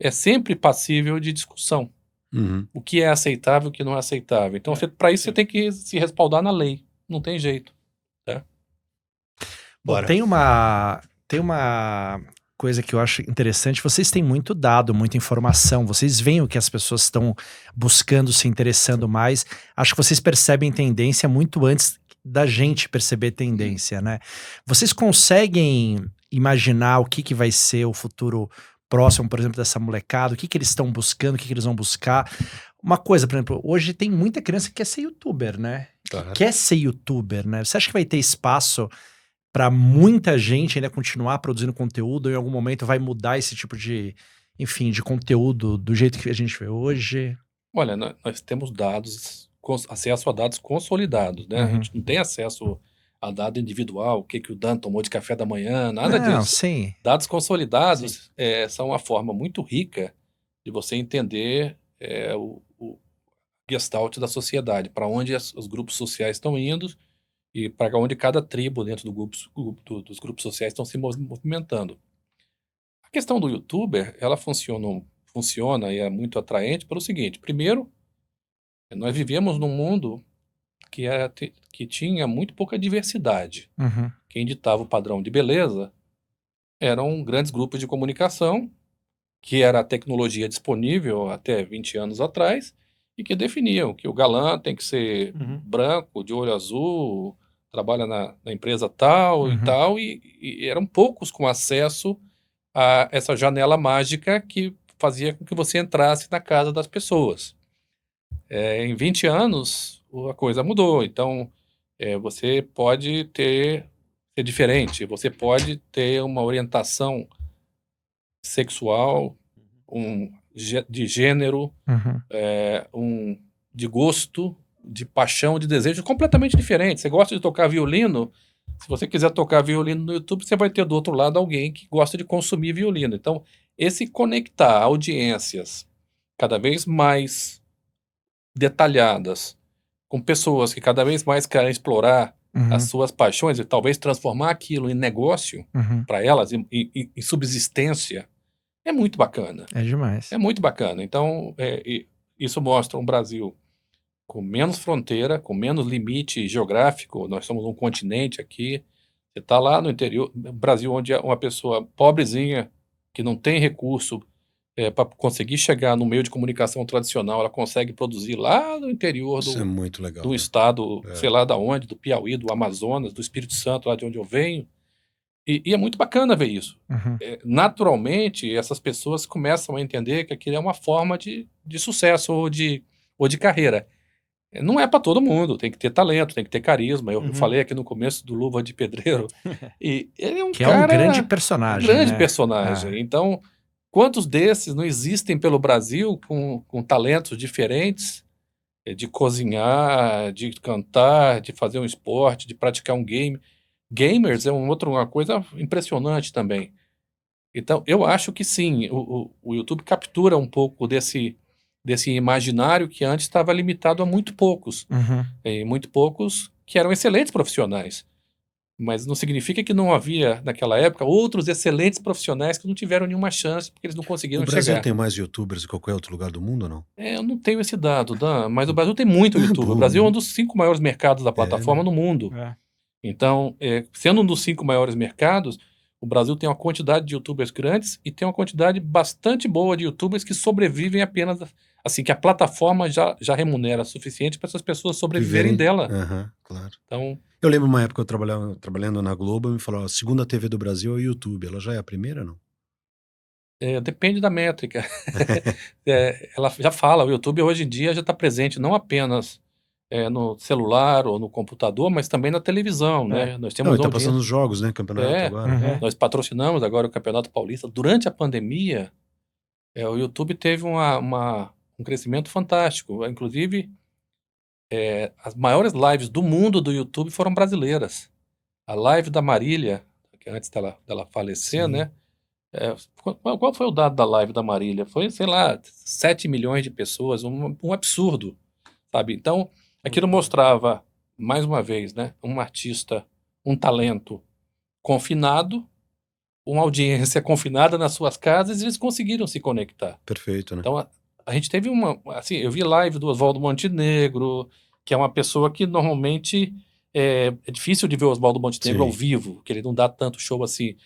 é sempre passível de discussão. Uhum. O que é aceitável e o que não é aceitável. Então, para isso, você tem que se respaldar na lei. Não tem jeito. Bom, Bora. tem uma coisa que eu acho interessante. Vocês têm muito dado, muita informação. Vocês veem o que as pessoas estão buscando, se interessando mais. Acho que vocês percebem tendência muito antes da gente perceber tendência, né? Vocês conseguem imaginar o que vai ser o futuro próximo, por exemplo, dessa molecada, o que eles estão buscando, o que eles vão buscar. Uma coisa, por exemplo, hoje tem muita criança que quer ser youtuber, né? Claro. Que quer ser youtuber, né? Você acha que vai ter espaço para muita gente ainda continuar produzindo conteúdo, ou em algum momento vai mudar esse tipo de, enfim, de conteúdo do jeito que a gente vê hoje? Olha, nós temos dados, acesso a dados consolidados, né? A Uhum. gente não tem acesso a dado individual, o que o Dan tomou de café da manhã, nada Não, disso. sim. Dados consolidados são uma forma muito rica de você entender o gestalt da sociedade, para onde os grupos sociais estão indo e para onde cada tribo dentro dos grupos sociais estão se movimentando. A questão do youtuber, ela funciona e é muito atraente pelo seguinte: primeiro, nós vivemos num mundo que tinha muito pouca diversidade. Uhum. Quem ditava o padrão de beleza eram grandes grupos de comunicação, que era a tecnologia disponível até 20 anos atrás, e que definiam que o galã tem que ser branco, de olho azul, trabalha na empresa tal e tal, e eram poucos com acesso a essa janela mágica que fazia com que você entrasse na casa das pessoas. Em 20 anos, a coisa mudou. Então, você pode ser diferente, você pode ter uma orientação sexual, de gênero, de gosto, de paixão, de desejo completamente diferente. Você gosta de tocar violino, se você quiser tocar violino no YouTube, você vai ter do outro lado alguém que gosta de consumir violino. Então, esse conectar audiências cada vez mais detalhadas, com pessoas que cada vez mais querem explorar as suas paixões e talvez transformar aquilo em negócio para elas, em subsistência, é muito bacana. É demais. É muito bacana. Então, isso mostra um Brasil com menos fronteira, com menos limite geográfico. Nós somos um continente aqui. Você está lá no interior, Brasil, onde uma pessoa pobrezinha, que não tem recurso para conseguir chegar no meio de comunicação tradicional, ela consegue produzir lá no interior Isso é muito legal. do estado, sei lá da onde, do Piauí, do Amazonas, do Espírito Santo, lá de onde eu venho. E é muito bacana ver isso. Naturalmente, essas pessoas começam a entender que aquilo é uma forma de sucesso ou de carreira. Não é para todo mundo, tem que ter talento, tem que ter carisma. Eu falei aqui no começo do Luva de Pedreiro, e ele é um Que cara... é um grande personagem, grande né? personagem. Então, quantos desses não existem pelo Brasil com talentos diferentes, de cozinhar, de cantar, de fazer um esporte, de praticar um game? Gamers é uma coisa impressionante também. Então, eu acho que sim, o YouTube captura um pouco desse imaginário que antes estava limitado a muito poucos. E muito poucos que eram excelentes profissionais. Mas não significa que não havia, naquela época, outros excelentes profissionais que não tiveram nenhuma chance porque eles não conseguiram O Brasil chegar. tem mais youtubers que qualquer outro lugar do mundo ou não? Eu não tenho esse dado, Dan, mas o Brasil tem muito YouTube. O Brasil é um dos 5 maiores mercados da plataforma no mundo. Então, sendo um dos 5 maiores mercados, o Brasil tem uma quantidade de youtubers grandes e tem uma quantidade bastante boa de youtubers que sobrevivem apenas, assim, que a plataforma já remunera o suficiente para essas pessoas sobreviverem dela. Claro. Então, eu lembro uma época eu trabalhando na Globo, me falou, a segunda TV do Brasil é o YouTube. Ela já é a primeira, não? depende da métrica. Ela já fala, o YouTube hoje em dia já está presente não apenas no celular ou no computador, mas também na televisão, né? Nós temos Não, ele tá audiência. passando os jogos, né? Campeonato agora. Nós patrocinamos agora o Campeonato Paulista. Durante a pandemia, o YouTube teve um crescimento fantástico. Inclusive, as maiores lives do mundo do YouTube foram brasileiras. A live da Marília, que antes dela falecer, né? Qual foi o dado da live da Marília? Foi, sei lá, 7 milhões de pessoas, um absurdo, sabe? Então, aquilo mostrava, mais uma vez, né? Um artista, um talento confinado, uma audiência confinada nas suas casas, e eles conseguiram se conectar. Perfeito, né? Então, a gente teve assim, eu vi live do Oswaldo Montenegro, que é uma pessoa que normalmente é difícil de ver o Oswaldo Montenegro ao vivo, que ele não dá tanto show assim.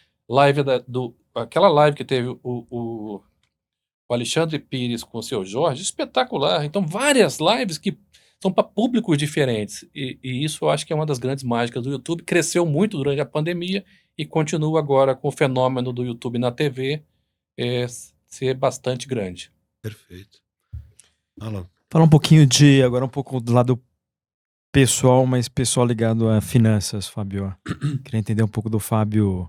Aquela live que teve o Alexandre Pires com o Seu Jorge, espetacular. Então, várias lives que são para públicos diferentes. E isso eu acho que é uma das grandes mágicas do YouTube. Cresceu muito durante a pandemia e continua agora com o fenômeno do YouTube na TV ser bastante grande. Perfeito. Alô. Fala agora um pouco do lado pessoal, mas pessoal ligado a finanças, Fábio. Queria entender um pouco do Fábio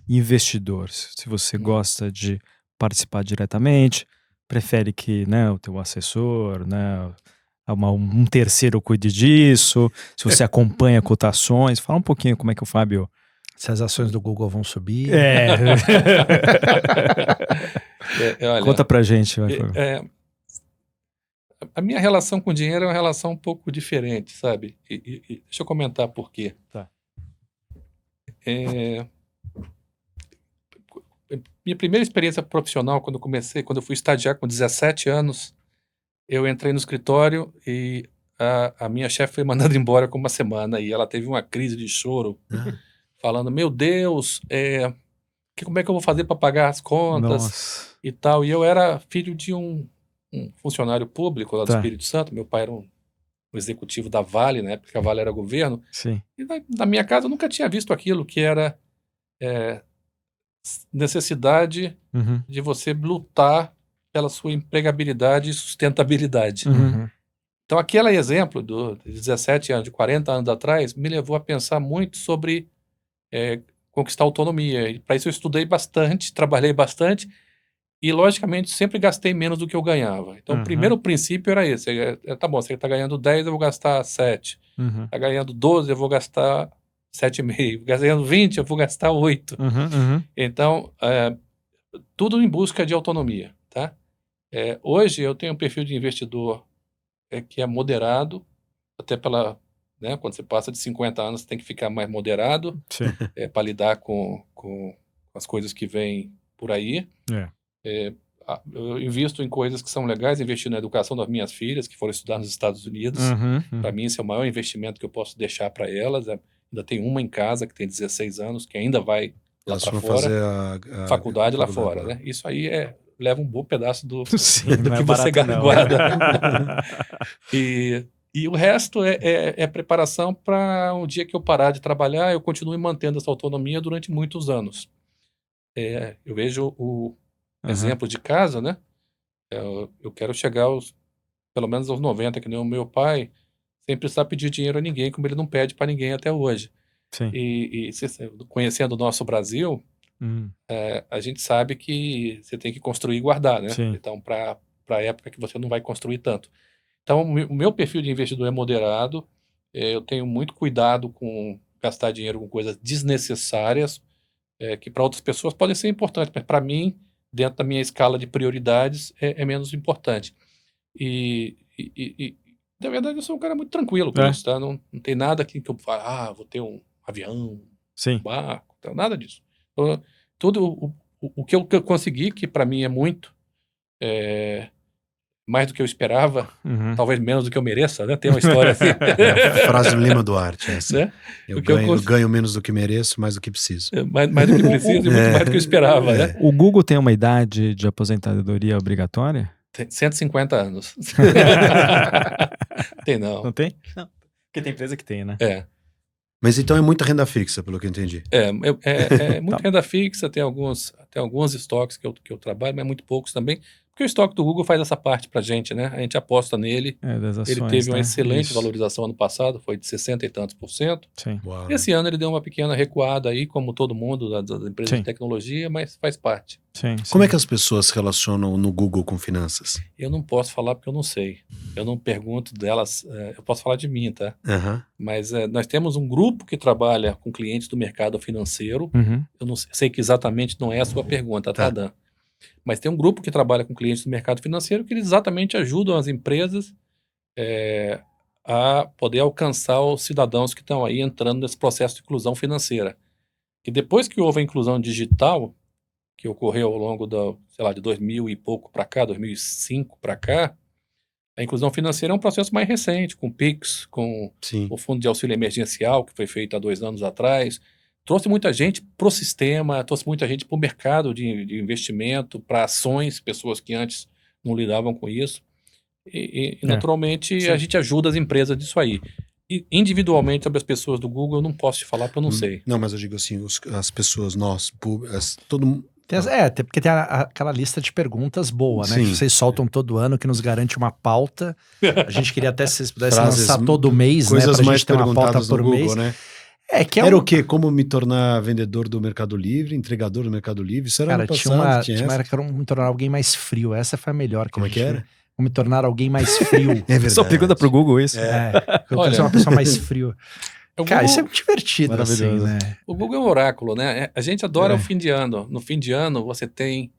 investidor. Se você gosta de participar diretamente, prefere que, né, o teu assessor, né, um terceiro cuide disso, se você acompanha cotações. Fala um pouquinho como é que o Fábio... Se as ações do Google vão subir. Olha, conta pra gente. a minha relação com o dinheiro é uma relação um pouco diferente, sabe? E deixa eu comentar por quê. Tá. Minha primeira experiência profissional, quando eu fui estagiar com 17 anos, eu entrei no escritório e a minha chefe foi mandada embora com uma semana e ela teve uma crise de choro, falando, meu Deus, como é que eu vou fazer para pagar as contas e tal. E eu era filho de um funcionário público lá do Espírito Santo, meu pai era um executivo da Vale, na época que a Vale era governo. Sim. E na minha casa eu nunca tinha visto aquilo que era necessidade de você lutar pela sua empregabilidade e sustentabilidade. Então aquele exemplo de 17 anos, de 40 anos atrás, me levou a pensar muito sobre conquistar autonomia. E para isso eu estudei bastante, trabalhei bastante e, logicamente, sempre gastei menos do que eu ganhava. Então o primeiro princípio era esse. Tá bom, você está ganhando 10, eu vou gastar 7. Está ganhando 12, eu vou gastar 7,5. Está ganhando 20, eu vou gastar 8. Então, tudo em busca de autonomia. Tá? Hoje eu tenho um perfil de investidor que é moderado, até pela... Né, quando você passa de 50 anos, você tem que ficar mais moderado para lidar com as coisas que vêm por aí. Eu invisto em coisas que são legais, investi na educação das minhas filhas, que foram estudar nos Estados Unidos. Para mim, esse é o maior investimento que eu posso deixar para elas. Ainda tem uma em casa, que tem 16 anos, que ainda vai lá para fora. Fazer a faculdade lá fora. Né? Isso aí leva um bom pedaço do que é você barato, guarda. E o resto é preparação para um dia que eu parar de trabalhar, eu continue mantendo essa autonomia durante muitos anos. Eu vejo o exemplo de casa, né? Eu quero chegar pelo menos aos 90, que nem o meu pai, sem precisar pedir dinheiro a ninguém, como ele não pede para ninguém até hoje. E conhecendo o nosso Brasil, a gente sabe que você tem que construir e guardar, né? Então, para a época que você não vai construir tanto. Então, o meu perfil de investidor é moderado, eu tenho muito cuidado com gastar dinheiro com coisas desnecessárias, que para outras pessoas podem ser importantes, mas para mim, dentro da minha escala de prioridades, é menos importante. E, na verdade, eu sou um cara muito tranquilo com isso, tá? Não tem nada aqui que eu falo, vou ter um avião, um barco, nada disso. Então, tudo o que eu consegui, que para mim é muito... mais do que eu esperava, talvez menos do que eu mereça, né? Tem uma história assim. Frase do Lima Duarte, essa. Né? Eu ganho menos do que mereço, mais do que preciso. Mais do que preciso e muito mais do que eu esperava, né? O Google tem uma idade de aposentadoria obrigatória? Tem 150 anos. Tem não. Não tem? Não. Porque tem empresa que tem, né? Mas então é muita renda fixa, pelo que eu entendi. Muita renda fixa, tem alguns estoques que eu trabalho, mas muito poucos também. Porque o estoque do Google faz essa parte pra gente, né? A gente aposta nele. Das ações, ele teve uma excelente Isso. valorização ano passado, foi de 60 e tantos %. Sim. Uau. Esse ano ele deu uma pequena recuada aí, como todo mundo das empresas de tecnologia, mas faz parte. Sim. Como é que as pessoas se relacionam no Google com finanças? Eu não posso falar porque eu não sei. Eu não pergunto delas, eu posso falar de mim, tá? Mas nós temos um grupo que trabalha com clientes do mercado financeiro. Eu não sei que exatamente não é a sua pergunta, tá, Dan? Mas tem um grupo que trabalha com clientes do mercado financeiro que eles exatamente ajudam as empresas a poder alcançar os cidadãos que estão aí entrando nesse processo de inclusão financeira. Que depois que houve a inclusão digital, que ocorreu ao longo de 2000 e pouco para cá, 2005 para cá, a inclusão financeira é um processo mais recente, com o PIX, com o Fundo de Auxílio Emergencial, que foi feito há 2 anos atrás. Trouxe muita gente para o sistema, trouxe muita gente para o mercado de investimento, para ações, pessoas que antes não lidavam com isso. E naturalmente a gente ajuda as empresas disso aí. E individualmente sobre as pessoas do Google eu não posso te falar porque eu não sei. Não, mas eu digo assim, as pessoas, nós, todo mundo. Até porque tem aquela lista de perguntas boa, né? Sim. Que vocês soltam todo ano, que nos garante uma pauta. A gente queria até se vocês pudessem Frases, lançar todo mês, né? coisas Pra mais gente ter uma pauta perguntadas no por Google, mês. né? Que é Era o quê? Como me tornar vendedor do Mercado Livre, entregador do Mercado Livre? Isso era Cara, ano passado, tinha uma era que era me tornar alguém mais frio. Essa foi a melhor. Como é que era? Como me tornar alguém mais frio. É verdade. Só pergunta pro Google isso. Eu quero ser uma pessoa mais frio. O Cara, Google- isso é muito divertido, assim, Maravilhoso. né? O Google é um oráculo, né? A gente adora o fim de ano. No fim de ano, você tem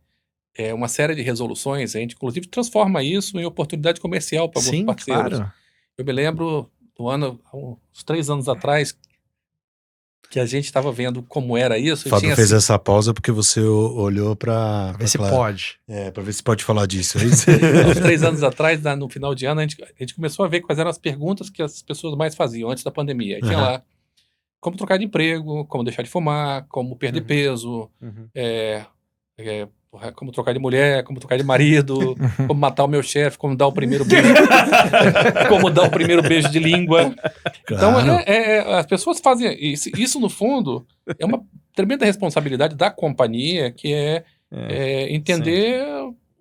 uma série de resoluções. A gente, inclusive, transforma isso em oportunidade comercial para alguns Sim, parceiros. claro. Eu me lembro do ano, uns 3 anos atrás, que a gente estava vendo como era isso. E Fábio tinha fez assim, essa pausa porque você olhou pra Pra ver se Clara. pode. Pra ver se pode falar disso. É isso? uns 3 anos atrás, no final de ano, a gente começou a ver quais eram as perguntas que as pessoas mais faziam antes da pandemia. Aí tinha Aham. lá como trocar de emprego, como deixar de fumar, como perder peso, como trocar de mulher, como trocar de marido, como matar o meu chefe, como dar o primeiro beijo, como dar o primeiro beijo de língua. Então, Claro. as pessoas fazem isso, no fundo, é uma tremenda responsabilidade da companhia, que é entender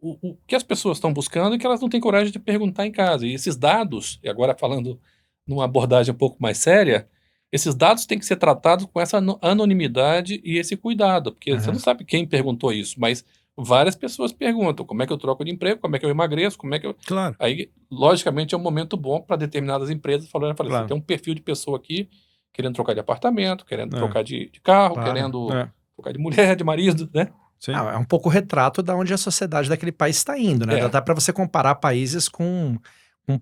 o que as pessoas estão buscando e que elas não têm coragem de perguntar em casa. E esses dados, e agora falando numa abordagem um pouco mais séria, esses dados têm que ser tratados com essa anonimidade e esse cuidado, porque você não sabe quem perguntou isso, mas várias pessoas perguntam como é que eu troco de emprego, como é que eu emagreço, como é que eu... Claro. Aí, logicamente, é um momento bom para determinadas empresas falarem, Claro. você tem um perfil de pessoa aqui querendo trocar de apartamento, querendo trocar de carro, Claro. querendo trocar de mulher, de marido, né? Sim. É um pouco retrato da onde a sociedade daquele país está indo, né? Dá para você comparar países com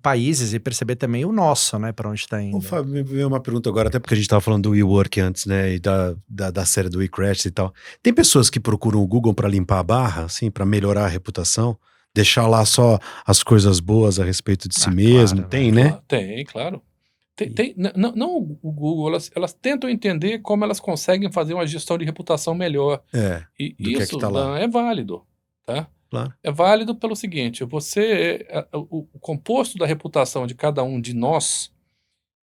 países e perceber também o nosso, né? Para onde está indo. Ô, Fábio, me veio uma pergunta agora, até porque a gente estava falando do WeWork antes, né? E da série do WeCrash e tal. Tem pessoas que procuram o Google para limpar a barra, assim, para melhorar a reputação? Deixar lá só as coisas boas a respeito de si mesmo? claro, Tem, né? Tem, claro. Não o Google, elas tentam entender como elas conseguem fazer uma gestão de reputação melhor. E do que é isso que tá lá. é válido, tá? Claro. É válido pelo seguinte, o composto da reputação de cada um de nós,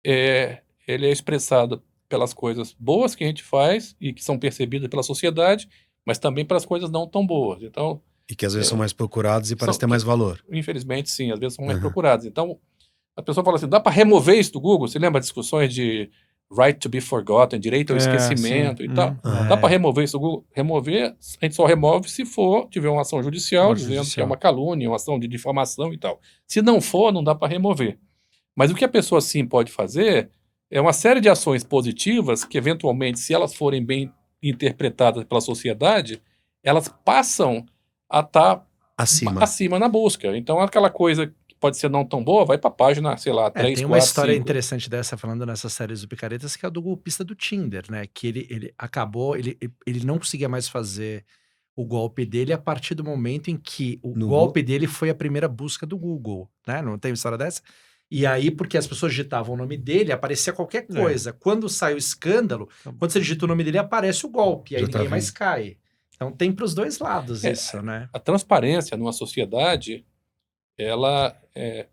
ele é expressado pelas coisas boas que a gente faz e que são percebidas pela sociedade, mas também pelas coisas não tão boas. Então, E que às vezes são mais procurados e parece são- ter mais valor. infelizmente, sim, às vezes são mais Uhum. procurados. Então, a pessoa fala assim, dá para remover isso do Google? Você lembra discussões de right to be forgotten, direito ao esquecimento sim. e tal? Ah, Dá para remover isso do Google? Remover, a gente só remove se tiver uma ação judicial Uma dizendo que é judicial. uma calúnia, uma ação de difamação e tal. Se não for, não dá para remover. Mas o que a pessoa sim pode fazer é uma série de ações positivas que, eventualmente, se elas forem bem interpretadas pela sociedade, elas passam a estar acima na busca. Então, aquela coisa que pode ser não tão boa, vai para a página, sei lá, 3, tem 4, uma história 5. interessante dessa, falando nessas séries do Picaretas, que é a do golpista do Tinder, né? Que ele acabou, ele não conseguia mais fazer o golpe dele a partir do momento em que o No golpe dele foi a primeira busca do Google, né? Não tem uma história dessa? E aí, porque as pessoas digitavam o nome dele, aparecia qualquer coisa. Quando sai o escândalo, quando você digita o nome dele, aparece o golpe, aí Já tá ninguém mais vendo. cai. Então tem para os dois lados isso, né? A transparência numa sociedade, ela é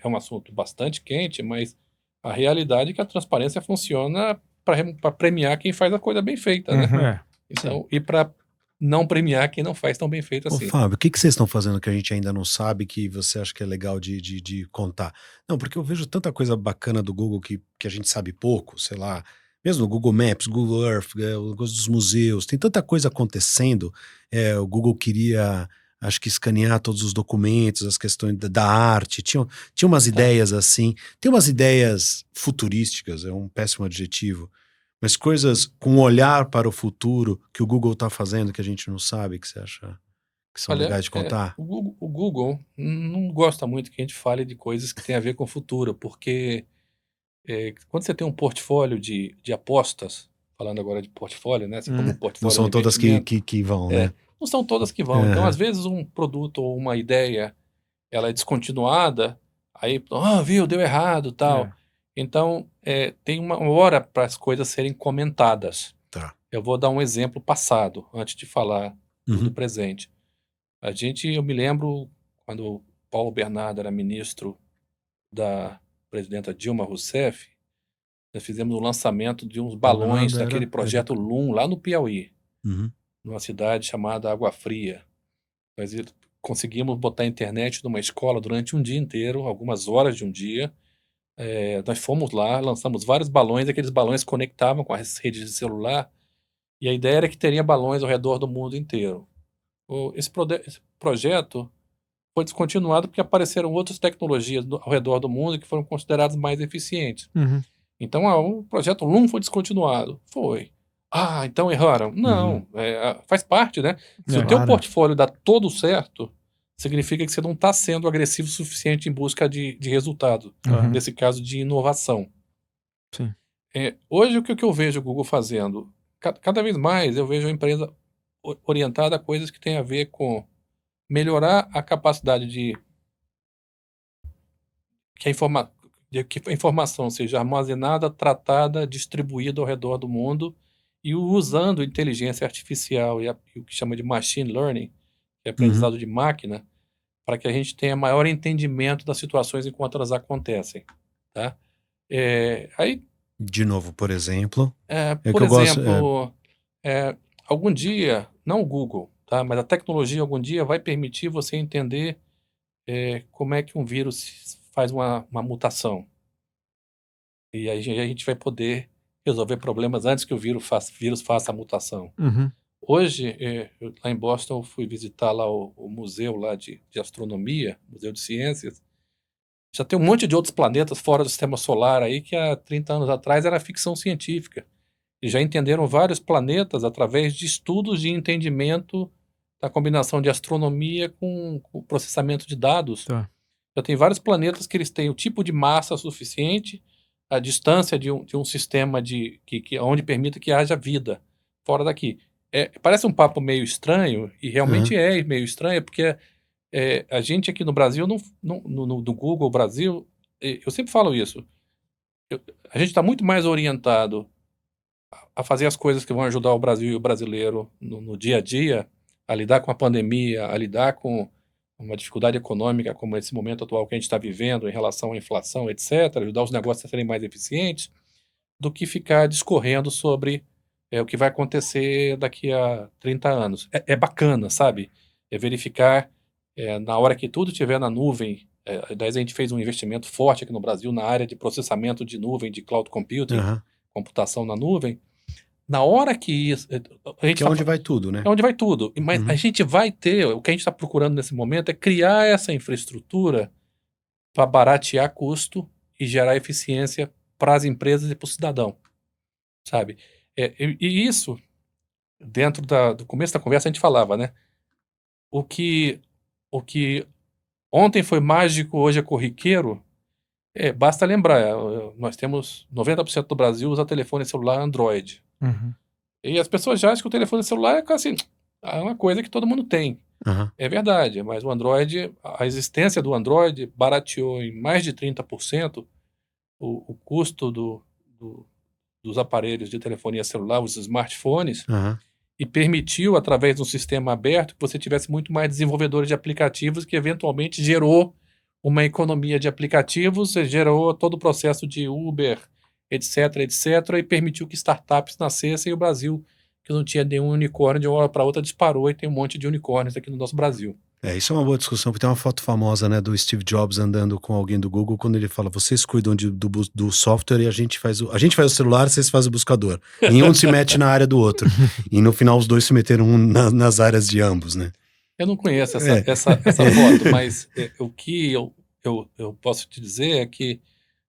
um assunto bastante quente, mas a realidade é que a transparência funciona para premiar quem faz a coisa bem feita, né? É. Então, e para não premiar quem não faz tão bem feito Ô, assim. Fábio, o que vocês estão fazendo que a gente ainda não sabe que você acha que é legal de contar? Não, porque eu vejo tanta coisa bacana do Google que a gente sabe pouco, sei lá, mesmo no Google Maps, Google Earth, o negócio dos museus, tem tanta coisa acontecendo. O Google queria, acho que, escanear todos os documentos, as questões da arte, tinha umas ideias assim, tem umas ideias futurísticas, é um péssimo adjetivo, mas coisas com um olhar para o futuro que o Google está fazendo que a gente não sabe, que você acha que são legais de contar? O Google não gosta muito que a gente fale de coisas que têm a ver com o futuro, porque quando você tem um portfólio de apostas, falando agora de portfólio, né? Assim como um portfólio Não são de todas investimento, que vão, né? não são todas que vão. Então, às vezes, um produto ou uma ideia, ela é descontinuada, aí, viu, deu errado, tal. Então, tem uma hora para as coisas serem comentadas. Tá. Eu vou dar um exemplo passado, antes de falar do Uhum. presente. Eu me lembro, quando o Paulo Bernardo era ministro da presidenta Dilma Rousseff, nós fizemos o lançamento de uns balões Bernardo daquele era- projeto LUM lá no Piauí, Uhum. numa cidade chamada Água Fria. Nós conseguimos botar a internet numa escola durante um dia inteiro, algumas horas de um dia. Nós fomos lá, lançamos vários balões, aqueles balões conectavam com as redes de celular, e a ideia era que teria balões ao redor do mundo inteiro. Esse projeto foi descontinuado porque apareceram outras tecnologias ao redor do mundo que foram consideradas mais eficientes. Uhum. Então, o projeto LUM foi descontinuado. Foi. Ah, então erraram. Não, faz parte, né? Se o teu Claro. portfólio dá todo certo, significa que você não está sendo agressivo o suficiente em busca de resultado. Uhum. Nesse caso, de inovação. Sim. Hoje, o que eu vejo o Google fazendo? Cada vez mais eu vejo a empresa orientada a coisas que têm a ver com melhorar a capacidade de que a informação seja armazenada, tratada, distribuída ao redor do mundo e usando inteligência artificial e o que chama de machine learning, que é aprendizado de máquina, para que a gente tenha maior entendimento das situações enquanto elas acontecem, tá? Aí, De novo, por exemplo, por que eu gosto. exemplo, algum dia, não o Google, tá? Mas a tecnologia algum dia vai permitir você entender como é que um vírus faz uma mutação. E aí a gente vai poder resolver problemas antes que o vírus faça a mutação. Uhum. Hoje, lá em Boston, eu fui visitar lá o museu lá de astronomia, Museu de Ciências. Já tem um monte de outros planetas fora do sistema solar aí que há 30 anos atrás era ficção científica. E já entenderam vários planetas através de estudos de entendimento da combinação de astronomia com processamento de dados. Tá. Já tem vários planetas que eles têm o tipo de massa suficiente, a distância de um sistema onde permita que haja vida fora daqui. Parece um papo meio estranho, e realmente é meio estranho, porque a gente aqui no Brasil, no Google Brasil, eu sempre falo isso, a gente está muito mais orientado a fazer as coisas que vão ajudar o Brasil e o brasileiro no dia a dia, a lidar com a pandemia, a lidar com uma dificuldade econômica como esse momento atual que a gente está vivendo em relação à inflação, etc., ajudar os negócios a serem mais eficientes, do que ficar discorrendo sobre o que vai acontecer daqui a 30 anos. É bacana, sabe? É verificar na hora que tudo estiver na nuvem. Daí a gente fez um investimento forte aqui no Brasil na área de processamento de nuvem, de cloud computing, computação na nuvem. Na hora que isso... A gente Que é onde vai tudo, né? É onde vai tudo. Mas Uhum. a gente vai ter... O que a gente está procurando nesse momento é criar essa infraestrutura para baratear custo e gerar eficiência para as empresas e para o cidadão, sabe? E isso, dentro do começo da conversa, a gente falava, né? O que ontem foi mágico, hoje é corriqueiro. Basta lembrar, nós temos 90% do Brasil usa telefone celular Android. Uhum. E as pessoas já acham que o telefone celular é assim, é uma coisa que todo mundo tem. Uhum. É verdade, mas o Android, a existência do Android barateou em mais de 30% o custo dos aparelhos de telefonia celular, os smartphones, Uhum. e permitiu, através de um sistema aberto, que você tivesse muito mais desenvolvedores de aplicativos, que eventualmente gerou uma economia de aplicativos, gerou todo o processo de Uber, etc., e permitiu que startups nascessem, e o Brasil, que não tinha nenhum unicórnio, de uma hora para outra disparou e tem um monte de unicórnios aqui no nosso Brasil. Isso é uma boa discussão, porque tem uma foto famosa, né, do Steve Jobs andando com alguém do Google, quando ele fala, vocês cuidam do software e a gente faz o celular, vocês fazem o buscador. Nenhum se mete na área do outro. E no final os dois se meteram nas áreas de ambos, né? Eu não conheço essa foto, mas o que eu posso te dizer é que,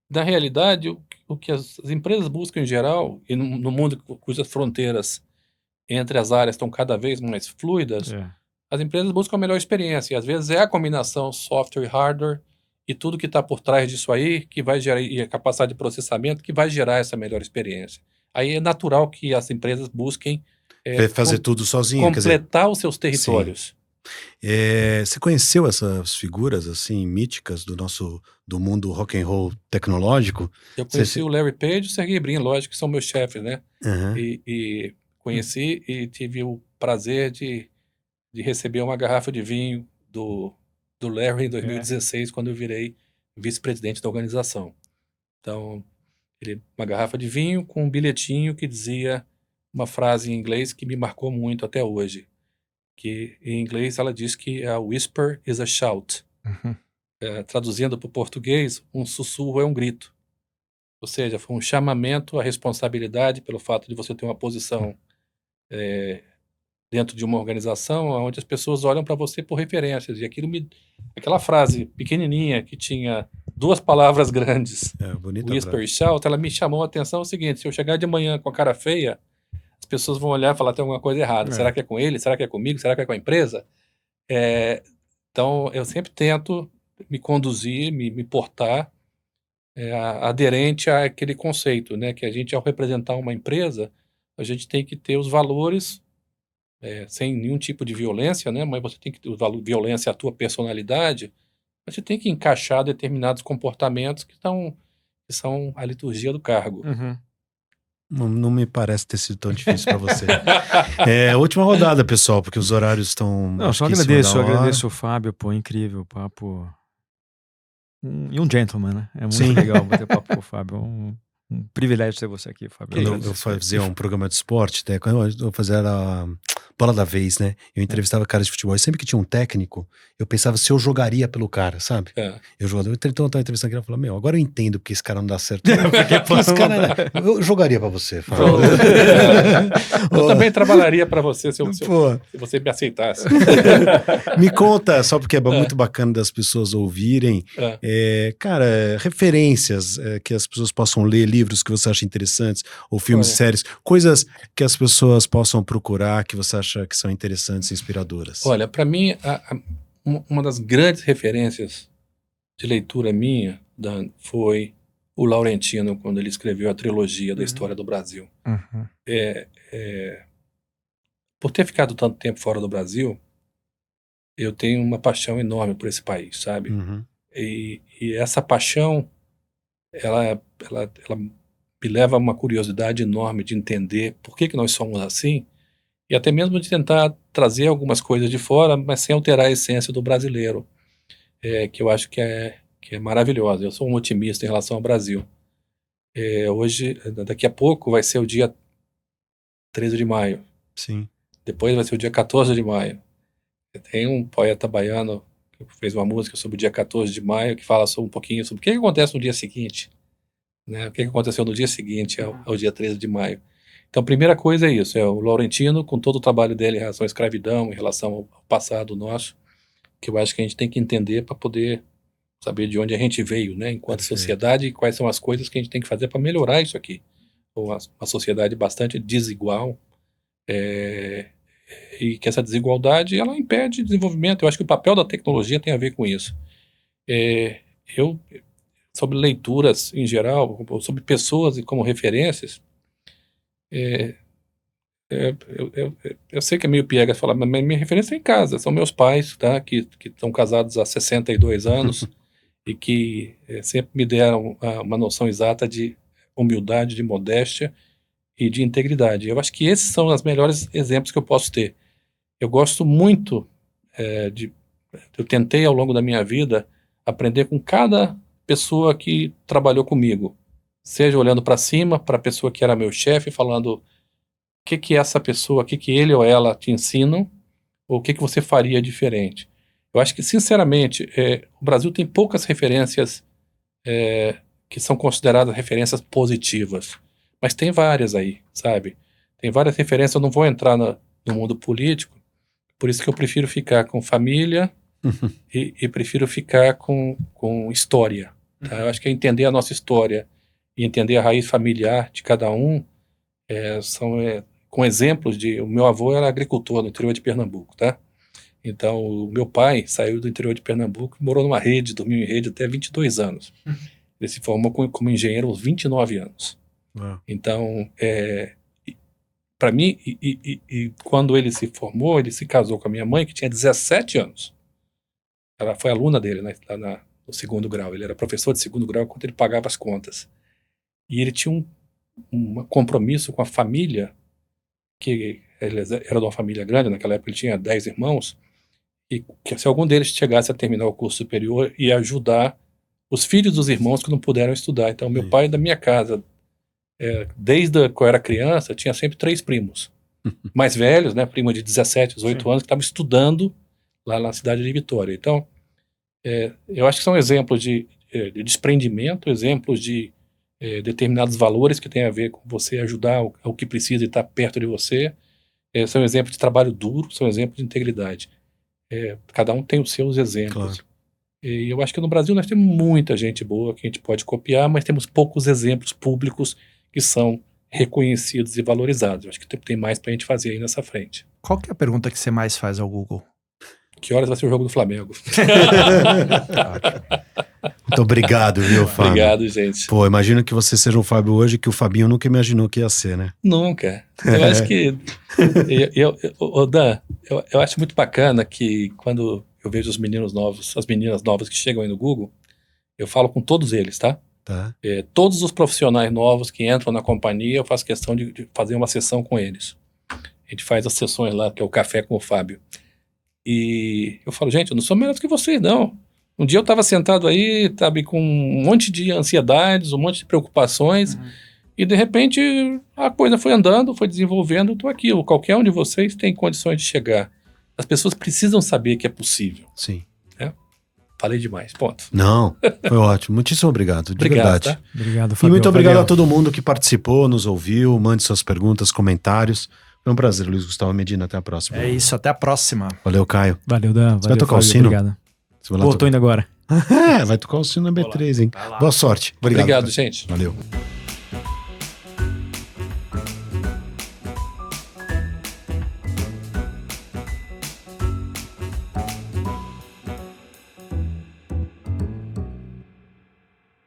na realidade, o que as empresas buscam em geral, e no mundo cujas fronteiras entre as áreas estão cada vez mais fluidas, as empresas buscam a melhor experiência. E às vezes é a combinação software e hardware e tudo que está por trás disso aí que vai gerar, e a capacidade de processamento que vai gerar essa melhor experiência. Aí é natural que as empresas busquem fazer tudo sozinho, completar os seus territórios. Você conheceu essas figuras assim míticas do mundo rock and roll tecnológico? Eu conheci o Larry Page e o Sergey Brin, lógico que são meus chefes, né? Uhum. E conheci e tive o prazer de receber uma garrafa de vinho do do Larry em 2016, quando eu virei vice-presidente da organização. Então, uma garrafa de vinho com um bilhetinho que dizia uma frase em inglês que me marcou muito até hoje, que em inglês ela diz que a whisper is a shout. Uhum. Traduzindo para o português, um sussurro é um grito. Ou seja, foi um chamamento à responsabilidade pelo fato de você ter uma posição dentro de uma organização onde as pessoas olham para você por referências. E aquela frase pequenininha que tinha 2 palavras grandes, Bonita whisper e shout, ela me chamou a atenção o seguinte: se eu chegar de manhã com a cara feia, as pessoas vão olhar e falar, tem alguma coisa errada. Será que é com ele? Será que é comigo? Será que é com a empresa? Então, eu sempre tento me conduzir, me portar aderente àquele conceito, né? Que a gente, ao representar uma empresa, a gente tem que ter os valores sem nenhum tipo de violência, né? Mas você tem que ter violência à tua personalidade, mas você tem que encaixar determinados comportamentos que são a liturgia do cargo. Uhum. Não me parece ter sido tão difícil para você. Última rodada, pessoal, porque os horários estão. Não, só agradeço o Fábio, pô, incrível, papo. E um gentleman, né? É muito legal bater papo com o Fábio. Um privilégio ter você aqui, Fábio. Quando eu fazia um programa de esporte, né, quando eu fazia a bola da vez, né? Eu entrevistava caras de futebol. E sempre que tinha um técnico, eu pensava se eu jogaria pelo cara, sabe? Eu jogava. Então eu tava entrevistando aquele e falava, agora eu entendo porque esse cara não dá certo. Esse cara, eu jogaria pra você, Fábio. Eu também trabalharia pra você se você me aceitasse. Me conta, só porque é muito bacana das pessoas ouvirem, cara, referências que as pessoas possam ler, livros que você acha interessantes, ou filmes, séries, coisas que as pessoas possam procurar, que você acha que são interessantes e inspiradoras. Olha, para mim, uma das grandes referências de leitura minha, Dan, foi o Laurentino, quando ele escreveu a trilogia da história do Brasil. Uhum. Por ter ficado tanto tempo fora do Brasil, eu tenho uma paixão enorme por esse país, sabe? Uhum. E essa paixão, ela me leva a uma curiosidade enorme de entender por que nós somos assim, e até mesmo de tentar trazer algumas coisas de fora, mas sem alterar a essência do brasileiro, que eu acho que é maravilhosa. Eu sou um otimista em relação ao Brasil. Hoje, daqui a pouco, vai ser o dia 13 de maio. Sim. Depois vai ser o dia 14 de maio. Tem um poeta baiano que fez uma música sobre o dia 14 de maio, que fala um pouquinho sobre o que acontece no dia seguinte, né? O que aconteceu no dia seguinte ao dia 13 de maio. Então, a primeira coisa é isso, o Laurentino, com todo o trabalho dele em relação à escravidão, em relação ao passado nosso, que eu acho que a gente tem que entender para poder saber de onde a gente veio, né, enquanto sociedade, e quais são as coisas que a gente tem que fazer para melhorar isso aqui. Uma sociedade bastante desigual, e que essa desigualdade, ela impede desenvolvimento. Eu acho que o papel da tecnologia tem a ver com isso. Sobre leituras em geral, sobre pessoas e como referências, eu sei que é meio piegas falar, mas minha referência é em casa, são meus pais, tá, que estão casados há 62 anos e que sempre me deram uma noção exata de humildade, de modéstia e de integridade. Eu acho que esses são os melhores exemplos que eu posso ter. Eu gosto muito eu tentei ao longo da minha vida aprender com cada pessoa que trabalhou comigo, seja olhando para cima, para a pessoa que era meu chefe, falando o que essa pessoa, o que ele ou ela te ensinam, ou o que você faria diferente. Eu acho que, sinceramente, o Brasil tem poucas referências que são consideradas referências positivas, mas tem várias aí, sabe? Tem várias referências, eu não vou entrar no mundo político, por isso que eu prefiro ficar com família e prefiro ficar com história. Tá? Eu acho que entender a nossa história e entender a raiz familiar de cada um são com exemplos o meu avô era agricultor no interior de Pernambuco, tá? Então, o meu pai saiu do interior de Pernambuco, morou numa rede, dormiu em rede até 22 anos. Ele se formou como engenheiro aos 29 anos. Então, para mim, e quando ele se formou, ele se casou com a minha mãe, que tinha 17 anos. Ela foi aluna dele, né, lá no segundo grau. Ele era professor de segundo grau enquanto ele pagava as contas. E ele tinha um compromisso com a família, que ele era de uma família grande, naquela época ele tinha 10 irmãos, E que se algum deles chegasse a terminar o curso superior, ia ajudar os filhos dos irmãos que não puderam estudar. Então, meu pai, da minha casa, desde que eu era criança, tinha sempre 3 primos. Mais velhos, né? Primo de 17, 18 anos, que estavam estudando lá na cidade de Vitória. Então, eu acho que são exemplos de desprendimento, exemplos de determinados valores que tem a ver com você ajudar ao que precisa e estar perto de você. São exemplos de trabalho duro, são exemplos de integridade. Cada um tem os seus exemplos. Claro. E eu acho que no Brasil nós temos muita gente boa que a gente pode copiar, mas temos poucos exemplos públicos que são reconhecidos e valorizados. Eu acho que tem mais pra gente fazer aí nessa frente. Qual que é a pergunta que você mais faz ao Google? Que horas vai ser o jogo do Flamengo? Muito obrigado, viu, Fábio? Obrigado, gente. Pô, imagino que você seja um Fábio hoje que o Fabinho nunca imaginou que ia ser, né? Nunca. Eu acho que... Dan, eu acho muito bacana que quando eu vejo os meninos novos, as meninas novas que chegam aí no Google, eu falo com todos eles, tá? Tá. Todos os profissionais novos que entram na companhia, eu faço questão de fazer uma sessão com eles. A gente faz as sessões lá, que é o café com o Fábio. E eu falo, gente, eu não sou melhor do que vocês, não. Um dia eu estava sentado aí, sabe, com um monte de ansiedades, um monte de preocupações, e de repente a coisa foi andando, foi desenvolvendo, eu tô aqui. Qualquer um de vocês tem condições de chegar. As pessoas precisam saber que é possível. Sim. Falei demais, ponto. Não, foi ótimo. Muitíssimo obrigado, de Obrigado, verdade. tá? Obrigado, E Fabio. muito obrigado Valeu. a todo mundo que participou, nos ouviu, mande suas perguntas, comentários. Foi um prazer, Luiz Gustavo Medina. Até a próxima. É isso, até a próxima. Valeu, Caio. Valeu, Dan. Você vai tocar o Fábio, sino? Obrigado. Você vai lá Pô, tô indo agora. vai tocar o sino na B3, hein? Boa sorte. Obrigado, gente. Valeu.